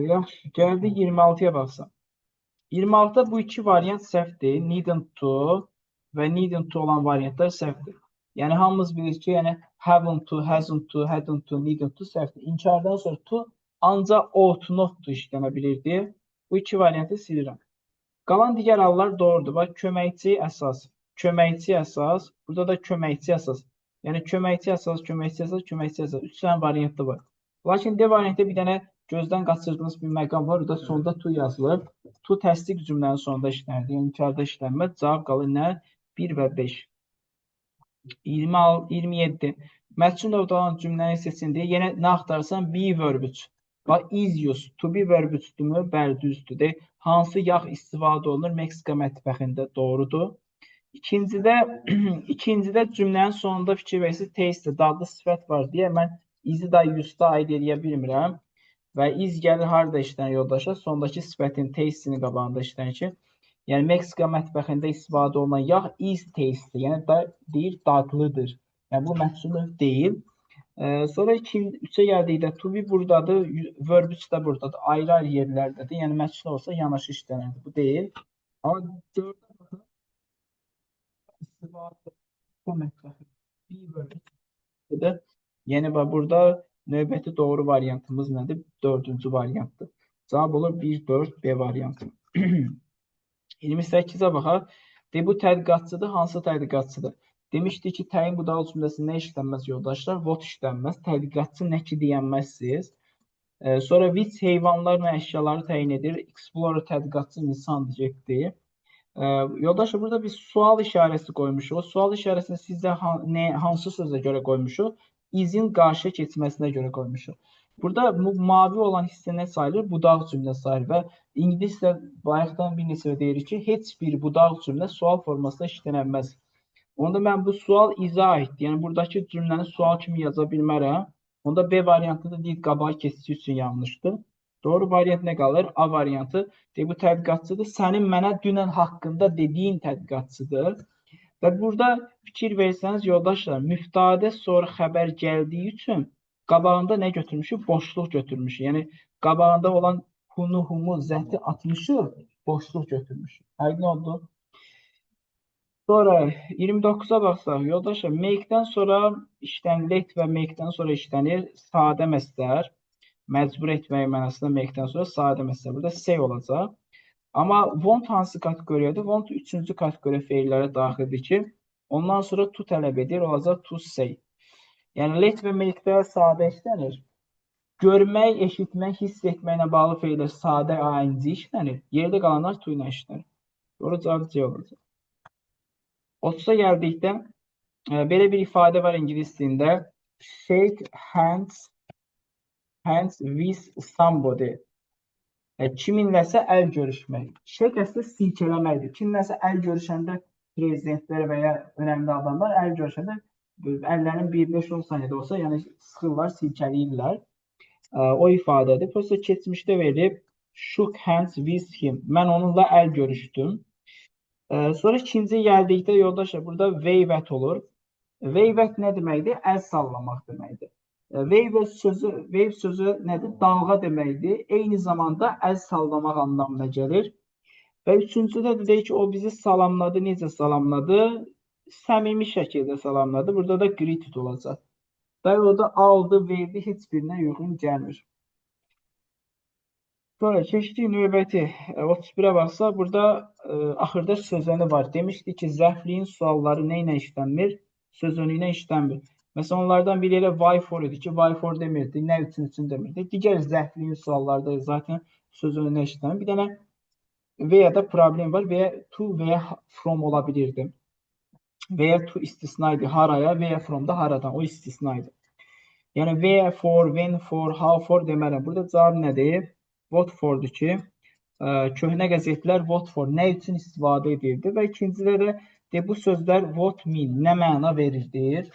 Yaxşı, gəldi 26-ya baxsam. 26-da bu iki variant səhvdir. Needn't to və needn't to olan variantlar səhvdir. Yəni hamımız bilir ki, yəni haven't to, hasn't to, hadn't to, needn't to səhvdir. İnkardan sonra to ancaq ought not to işlənə bilirdi. Bu iki variantı silirəm. Qalan digər hallar doğrudur. Bax, köməkçi əsas, köməkçi əsas, burada da köməkçi əsas. Yəni köməkçi əsas, köməkçi əsas, köməkçi əsas. 3 dənə variantı var. Lakin D variantda bir dənə gözdən qaçırdığınız bir məqam var. Orada sonda to yazılır. To təsdiq cümlənin sonunda işlənir. Yəni inkarda işlənməz. Cavab qalır nə? 1 və 5. 26, 27. Məscun növdalan cümləni seçin deyə yenə nə axtarsan? Be verb 3. Bax, is used. To be verb 3-dürmü? Bəli, düzdür. Hansı yağ istifadə olunur? Meksika mətbəxində. Doğrudur. İkincidə cümlənin sonunda fikir verirsiniz, taste, dadlı sifət var deyə mən izi da used-a aid edə bilmirəm. Və iz gəlir harda işlənir yoldaşa? Sondakı sifətin taste-ni qabağında işlənir ki, yəni Meksika mətbəxində istifadə olunan yağ is tasty, yəni da deyir dadlıdır. Yəni bu məhsulun deyil. Sonra 3-ə gəldikdə to be buradadır, verb 3 də buradadır. Ayrı-ayrı yerlərdədir. Yəni məhsul olsa yanaşı işlənirdi. Bu deyil. Amma 4-ə istifadə mətbəxi be verb 3-də. Yəni burada növbəti doğru variantımız nədir? 4-cü variantdır. Cavab olur 1, 4, B variantı. 28-ə baxaq. Bu tədqiqatçıdır. Hansı tədqiqatçıdır? Demişdik ki, təyin budağı cümləsində nə işlənməz yoldaşlar? What işlənməz. Tədqiqatçı nə ki deyənməzsiniz. Sonra which heyvanlarla əşyaları təyin edir. Explorer tədqiqatçı insan deyəcəkdir. Yoldaşlar burada bir sual işarəsi qoymuşuq. O sual işarəsini sizdə hansı sözə görə qoymuşuq? İzin qarşıya keçməsinə görə qoymuşuq. Burada mavi olan hissə nə sayılır? Budaq cümlə sayılır və ingiliscə bayaqdan bir neçə deyirik ki, heç bir budaq cümlə sual formasında işlənilməz. Onda mən bu sual izah aiddir. Yəni buradakı cümləni sual kimi yaza bilmərəm. Onda B variantı da deyil, qabağa keçici üçün yanlışdır. Doğru variant nə qalır? A variantı. Bu tədqiqatçıdır. Sənin mənə dünən haqqında dediyin tədqiqatçıdır. Və burada fikir versəniz yoldaşlar, müftədə sonra xəbər gəldiyi üçün qabağında nə götürmüşük? Boşluq götürmüşük. Yəni qabağında olan hunu, humu, zəti atmışıq, boşluq götürmüşük. Aydın oldu? Sonra 29-a baxsaq, yoldaşlar, make-dən sonra işlənir, let və make-dən sonra işlənir sadə məsdər. Məcbur etmək mənasında make-dən sonra sadə məsdər. Burada say olacaq. Amma want hansı kateqoriyadır? Want 3-cü kateqoriya feillərə daxildir ki, ondan sonra to tələb edir, olacaq to say. Yəni let və make-də sadə işlənir. Görmək, eşitmək, hiss etməklə bağlı feillər sadə ing işlənir. Yerdə qalanlar to ilə işlənir. Doğru cavab C olacaq. 30-a gəldikdə belə bir ifadə var ingilis dilində. Shake hands with somebody. Kiminləsə əl görüşmək. Shake əslində silkələməkdir. Kiminləsə əl görüşəndə prezidentlər və ya önəmli adamlar əl görüşəndə əllərin 1-5-10 saniyədə olsa, yəni sıxırlar, silkələyirlər. O ifadədir. Prosta keçmişdə verilib shook hands with him. Mən onunla əl görüşdüm. Sonra ikinci gəldikdə yoldaşlar burada wave at olur. Wave at nə deməkdir? Əl sallamaq deməkdir. Wave sözü nədir? Dalğa deməkdir. Eyni zamanda əl sallamaq anlamına gəlir. Və üçüncüdə də deyir ki, o bizi salamladı. Necə salamladı? Səmimi şəkildə salamladı. Burada da greeted olacaq. Və orada aldı, verdi, heç birinə uyğun gəlmir. Sonra keçdik növbəti 31-ə baxsa, burada axırda sözəni var. Demişdik ki, zərfliyin sualları nə ilə işlənmir? Sözönü ilə işlənmir. Məsələn, onlardan biri elə why for idi ki, why for demirdi, nə üçün demirdi. Digər zərfliyin suallarda zaten sözönü ilə işlənmir. Bir dənə veya da problem var veya to veya from ola bilirdi. Veya to istisnaydı haraya veya from da haradan, o istisnaydı. Yəni where for, when for, how for demərəm. Burada cavab nədir? What for'dur ki, köhnə qəzetlər what for, nə üçün istifadə edirdi və ikincidə də bu sözlər what mean, nə məna verir,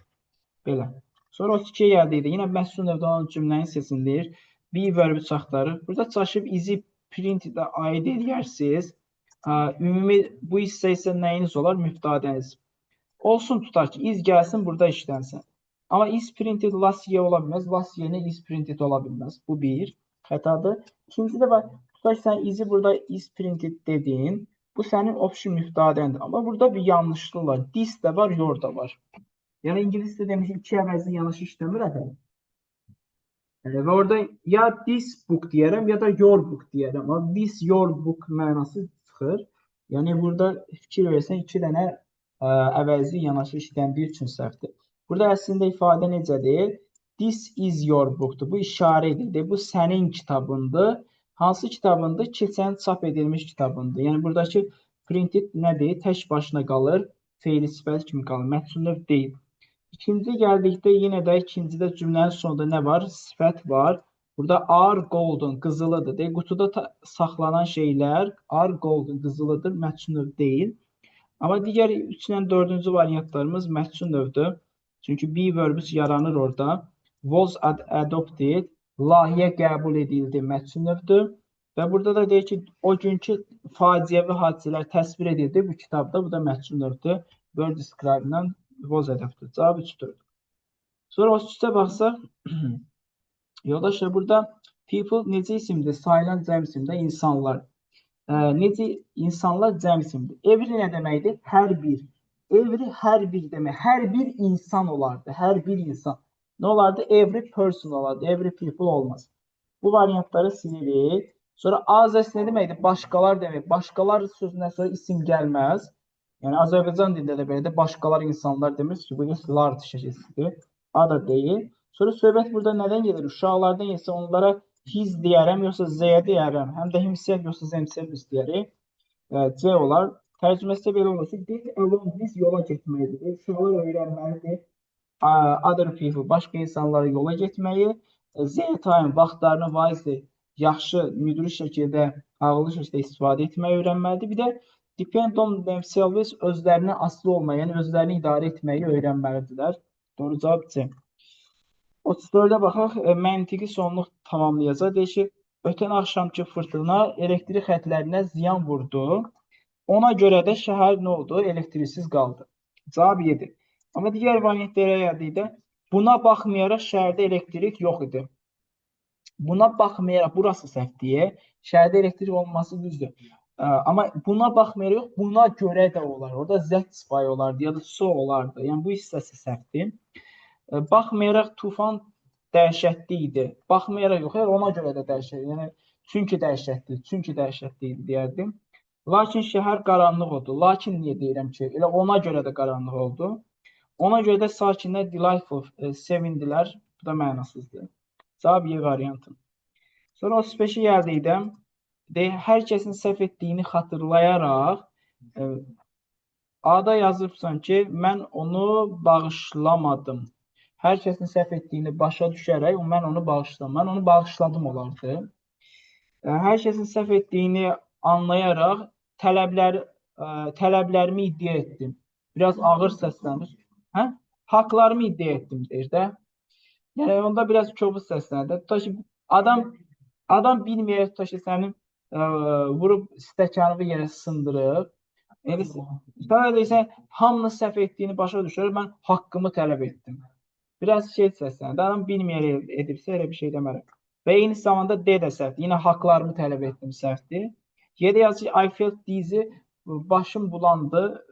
belə. Sonra 32-yə gəldikdə, yenə məhsul növdə olan cümləni seçindir, be verbi çaxtarır. Burada çaşıb izi print-də aid edərsiniz. Ümumi bu hissə isə nəyiniz olar? Müftədəniz. Olsun tutar ki, iz gəlsin, burada işlənsin. Amma is printed last year ola bilməz, last year is printed ola bilməz. Bu bir xətadır. İkincisi də var, tutar ki, sən izi burada is printed dediyin, bu sənin option müftədəndir. Amma burada bir yanlışlıq var. This də var, your da var. Yəni ingiliscə demişik, iki əvəzli yanlış işləmir əfəndim. Və orada ya this book deyərəm, ya da your book deyərəm. Amma this, your book mənası çıxır. Yəni burada fikir versən, iki dənə əvəzli yanaşı işləndiyi üçün səhvdir. Burada əslində ifadə necədir? This is your book'dur. Bu işarə edir. Bu sənin kitabındır. Hansı kitabındır? Keçən çap edilmiş kitabındır. Yəni buradakı printed nədir? Tək başına qalır. Feili sifət kimi qalır. Məhsul növ deyil. İkinci gəldikdə yenə də ikincidə cümlənin sonunda nə var? Sifət var. Burada are golden qızılıdır. Deyil, qutuda saxlanan şeylər are golden qızılıdır. Məhsul növ deyil. Amma digər 3 ilə 4-cü variantlarımız məhsul növdür. Çünki be verbs yaranır orada. Was adopted, layihə qəbul edildi, məhsul növdür. Və burada da deyir ki, o günkü faciəvi hadisələr təsvir edildi bu kitabda. Bu da məhsul növdür. Were described-dan was adopted. Cavab 3-dür. Sonra o üstə baxsaq, yoldaşlar burada people necə isimdir? Sayılan cəm isimdə insanlar. Necə insanlar cəm isimdir. Every nə deməkdir? Hər bir. Every hər bir demək. Hər bir insan olardı. Hər bir insan. Nə olardı? Every person olardı. Every people olmaz. Bu variantları silirik. Sonra azəs nə deməkdir? Başqalar demək. Başqalar sözündən sonra isim gəlməz. Yəni Azərbaycan dilində də belə də başqalar insanlar demir ki, bu large şəkilsidir. A da deyil. Sonra söhbət burada nədən gedir? Uşaqlardan isə onlara his deyərəm, yoxsa z deyərəm. Həm də himself, yoxsa themselves istəyərik. C olar. Tərcüməsi də belə olur ki, this alone, this yola getməlidir. Uşaqlar öyrənməlidir. Other people, başqa insanlara yola getməyi. Z time, vaxtlarını wisely, yaxşı, müdürü şəkildə, ağıllı şəkildə istifadə etməyi öyrənməlidir. Bir də depend on themselves, özlərinə asılı olmayan, yəni özlərini idarə etməyi öyrənməlidirlər. Doğru cavab C. 34-ə baxaq, məntiqi sonluq tamamlayacaq. Deyir ki, ötən axşamki fırtına elektrik xətlərinə ziyan vurdu. Ona görə də şəhər nə oldu? Elektriksiz qaldı. Cavab 7. Amma digər variantlara yerdikdə, buna baxmayaraq şəhərdə elektrik yox idi. Buna baxmayaraq, burası səhvdir. Şəhərdə elektrik olması düzdür. Amma buna baxmayaraq, buna görə də olar. Orada that by olardı, ya da so olardı. Yəni bu hissəsi səhvdir. Baxmayaraq tufan dəhşətli idi. Baxmayaraq yox, ona görə də dəhşətli. Yəni çünki dəhşətli idi deyərdim. Lakin şəhər qaranlıq oldu. Lakin niyə deyirəm ki, elə ona görə də qaranlıq oldu. Ona görə də sakinlər delightful, sevindilər. Bu da mənasızdır. Cavab Y variantı. Sonra 35-i gəldikdə, hər kəsin səhv etdiyini xatırlayaraq A-da yazıbsan ki, mən onu bağışlamadım. Hər kəsin səhv etdiyini başa düşərək, mən onu bağışladım. Mən onu bağışladım olardı. Hər kəsin səhv etdiyini anlayaraq tələblərimi iddia etdim. Biraz ağır səslənir. Haqlarımı iddia etdim deyir də. Yəni onda biraz kobud səslənir. Adam bilməyək ki, sənin vurub stəkanını yerə sındırıb. Sadəcə hamının səhv etdiyini başa düşərək mən haqqımı tələb etdim. Biraz şey səslənir. Adam bilməyərək edibsə elə bir şey demərəm. Və eyni zamanda D də səhvdir. Yine haqlarımı tələb etdim səhvdir. Y-də yazır ki, I felt dizzy, başım bulandı,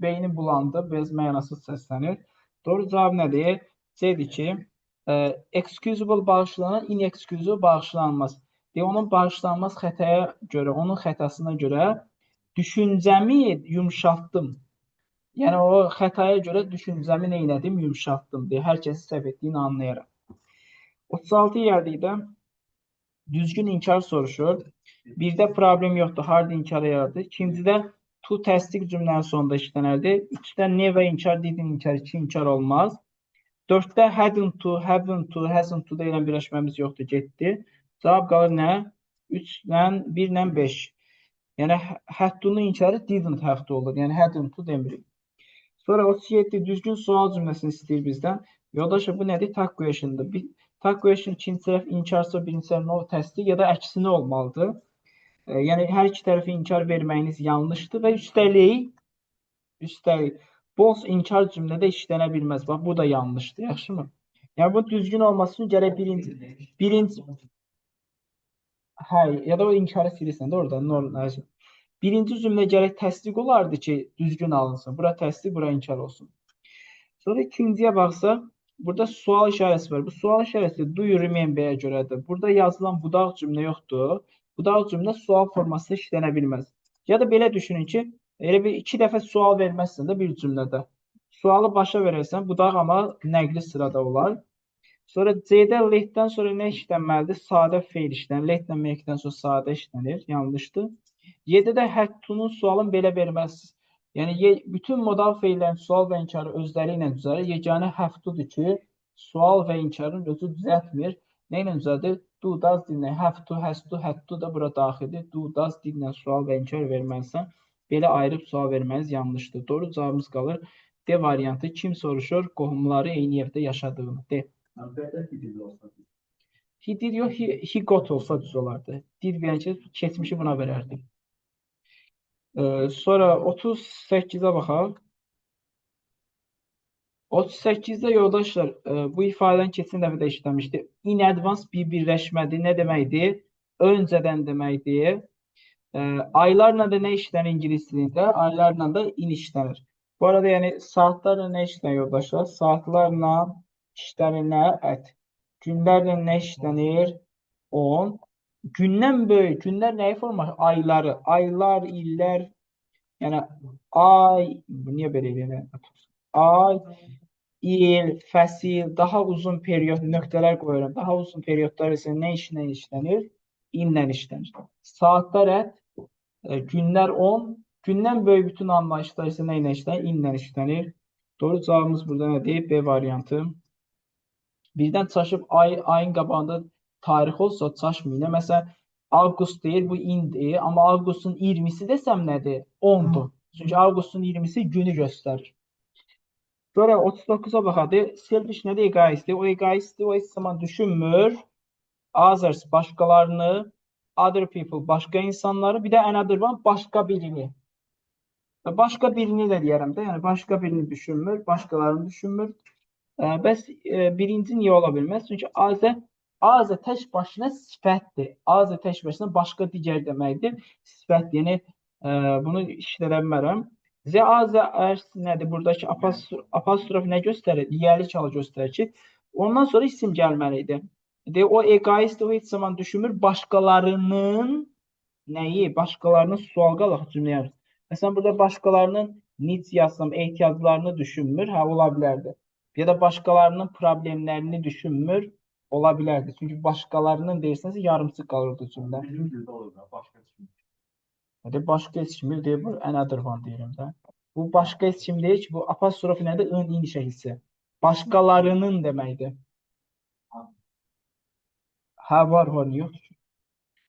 beynim bulandı, biraz mənasız səslənir. Doğru cavab nədir? C-dir ki, excusable bağışlanan, inexcusable bağışlanmaz. Onun bağışlanmaz xətaya görə, onun xətasına görə düşüncəmi yumşaltdım. Yəni o xətaya görə düşüncəmi nə elədim? Yumşaltdım deyə hər kəsin səhv etdiyini anlayaraq. 36 gəldikdə düzgün inkar soruşur. Birdə problem yoxdur, hard inkar yaradır. İkincidə to təsdiq cümlənin sonunda işlənərdir. İkidə never inkar, didn't inkar, iki inkar olmaz. 4-də hadn't to, haven't to, hasn't to da ilə birləşməmiz yoxdur, getdi. Cavab qalır nə? 3-lə, 1-lə 5. Yəni had to-nun inkarı didn't have to olur. Yəni hadn't to demirik. Sonra 37 düzgün sual cümləsini istəyir bizdən. Yoldaşlar bu nədir? Tag question'dır. Tag question ikinci tərəf inkarsa birinci tərəf no təsdiq ya da əksini olmalıdır. Yəni hər iki tərəfi inkar verməyiniz yanlışdır və üstəlik both inkar cümlədə işlənə bilməz. Bax bu da yanlışdır, yaxşımı? Yəni bu düzgün olması üçün gərək birinci ya da o inkarı silirsən də orada. Birinci cümlə gərək təsdiq olardı ki, düzgün alınsın. Bura təsdiq, bura inkar olsun. Sonra ikinciyə baxsaq, burada sual işarəsi var. Bu sual işarəsi do you remember-yə görədir. Burada yazılan budaq cümlə yoxdur. Budaq cümlə sual formasında işlənə bilməz. Ya da belə düşünün ki, elə bir iki dəfə sual verməzsən də bir cümlədə. Sualı başa verərsən, budaq amma nəqli sırada olar. Sonra C-də let-dən sonra nə işlənməlidir? Sadə feil işlənir. Let-lə make-dən sonra sadə işlənir. Yanlışdır. Y-də də had to-nun sualın belə verməzsiniz. Yəni bütün modal feillərin sual və inkarı özləri ilə düzəlir. Yeganə have to-dur ki, sual və inkarın özü düzəltmir. Nə ilə düzəldir? Do, does dinlə have to, has to, had to da bura daxildir. Do, does dinlə sual və inkar verməlisən. Belə ayırıb sual verməniz yanlışdır. Doğru cavabımız qalır. D variantı. Kim soruşur? Qohumları eyni evdə yaşadığını. D. He did yox, he got olsa düz olardı. Did verən ki, keçmişi buna verərdik. Sonra 38-ə baxaq. 38-də yoldaşlar, bu ifadəni keçən dəfə də işləmişdi. In advance bir birləşmədir. Nə deməkdir? Öncədən deməkdir. Aylarla da nə işlənir ingilis dilində? Aylarla da in işlənir. Bu arada yəni saatlarla nə işlənir yoldaşlar? Saatlarla işlənir nə? At. Günlərlə nə işlənir? On. Gündən böyük. Günlər nəyi formalaşır? Ayları. Aylar, illər. Yəni ay, niyə belə eləyir? Ay, il, fəsil, daha uzun periyod, nöqtələr qoyuram. Daha uzun periyodlar isə nə işlə işlənir? İnlə işlənir. Saatlar ət, günlər 10, gündən böyük bütün anlayışlar isə nə ilə işlənir? İnlə işlənir. Doğru cavabımız burada nədir? B variantı. Birdən çaşıb ayın qabağında tarix olsa çaşmayın. Məsələn, avqust deyir, bu indir. Amma avqustun 20-si desəm nədir? 10-dur. Çünki avqustun 20-si günü göstərir. Sonra 39-a baxadı. Selfish nədir? Egoistdir. O egoistdir. O heç zaman düşünmür. Others başqalarını, other people başqa insanları, bir də another one başqa birini. Başqa birini də deyərəm də, yəni başqa birini düşünmür, başqalarını düşünmür. Bəs birinci niyə ola bilməz? Çünki azə tək başına sifətdir. Azə tək başına başqa digər deməkdir. Sifətdir. Yəni bunu işlədə bilmərəm. Azə nədir? Buradakı apostrof nə göstərir? Yiyəlik halı göstərir ki, ondan sonra isim gəlməlidir. O egoist o heç zaman düşünmür. Başqalarının nəyi? Başqalarının sual qalaq cümləyə. Məsələn, burada başqalarının needs yazsam, ehtiyaclarını düşünmür. Hə, ola bilərdi. Ya da başqalarının problemlərini düşünmür. Ola bilərdi. Çünki başqalarının deyirsiniz, yarımçıq qalırdı cümlə. Başqa heç kim deyir, bu another one deyirəm də. Bu başqa heç kim deyir ki, bu apostrof nədir? In şəkilsi. Başqalarının deməkdir. Hə, var, yox.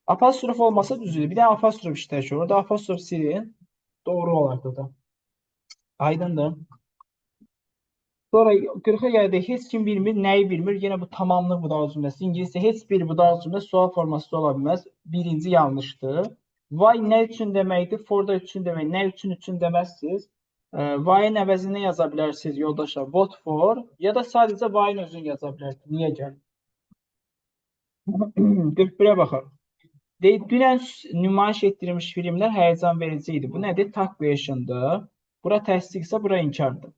Apostrof olmasa düzülür. Bir də apostrof işləyir ki, orada apostrof silin. Doğru olardı da. Aydındır. Sonra 40-a gəldik. Heç kim bilmir, nəyi bilmir? Yenə bu tamamlıq budaq cümləsi. İngiliscə heç bir budaq cümləsi sual formasında ola bilməz. Birinci yanlışdır. Why nə üçün deməkdir? For da üçün demək. Nə üçün deməzsiniz. Why-ın əvəzinə yaza bilərsiniz yoldaşlar. What for? Ya da sadəcə why-ın özünü yaza bilərsiniz. Niyə gəlir? 41-ə baxaq. Dünən nümayiş etdirilmiş filmlər həyəcan verici idi. Bu nədir? Talk version'dır. Bura təsdiqsə, bura inkardır.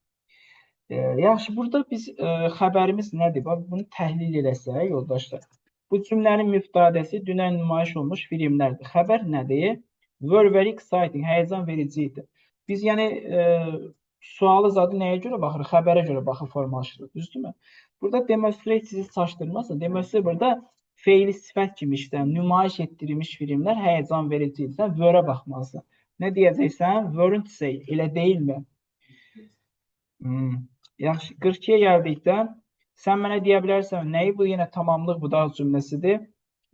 Yaxşı, burada biz xəbərimiz nədir? Bunu təhlil eləsək, yoldaşlar. Bu cümlənin müftadəsi dünən nümayiş olmuş filmlərdir. Xəbər nədir? Were very exciting, həyəcan verici idi. Biz yəni sualı zadı nəyə görə baxırıq? Xəbərə görə baxıb formalaşdırırıq, düzdürmü? Burada demonstrate sizi çaşdırmasın. Demonstrate burada feili sifət kimi işləyən, nümayiş etdirilmiş filmlər həyəcan verici idi. Sən were-ə baxmalısın. Nə deyəcəksən? Weren't say, elə deyilmi? Yaxşı, 42-yə gəldikdə sən mənə deyə bilərsən, nəyi bu yenə tamamlıq budaq cümləsidir.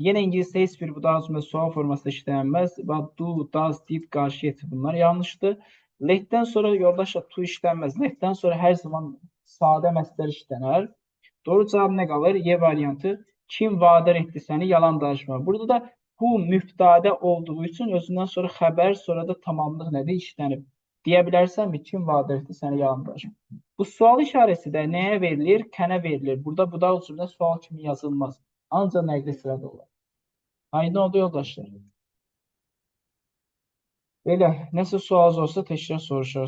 Yenə ingiliscə heç bir budaq cümləsi sual formasında işlənməz. Do, does, did, qarşı yeti bunlar yanlışdır. Let-dən sonra yoldaşlar to işlənməz. Let-dən sonra hər zaman sadə məsələr işlənər. Doğru cavab nə qalır? Y variantı. Kim vadar etdi səni yalan danışma. Burada da bu mübtədə olduğu üçün özündən sonra xəbər, sonra da tamamlıq nədir? İşlənib. Deyə bilərsənmi? Kim vadar etdi səni yalan danışma. Bu sual işarəsi də nəyə verilir? Kənə verilir. Burada budaq cümlə sual kimi yazılmaz. Ancaq nəqli sırada olar. Aydın oldu yoldaşlar. Belə, nəsə sualınız olsa təkrar soruşarsınız.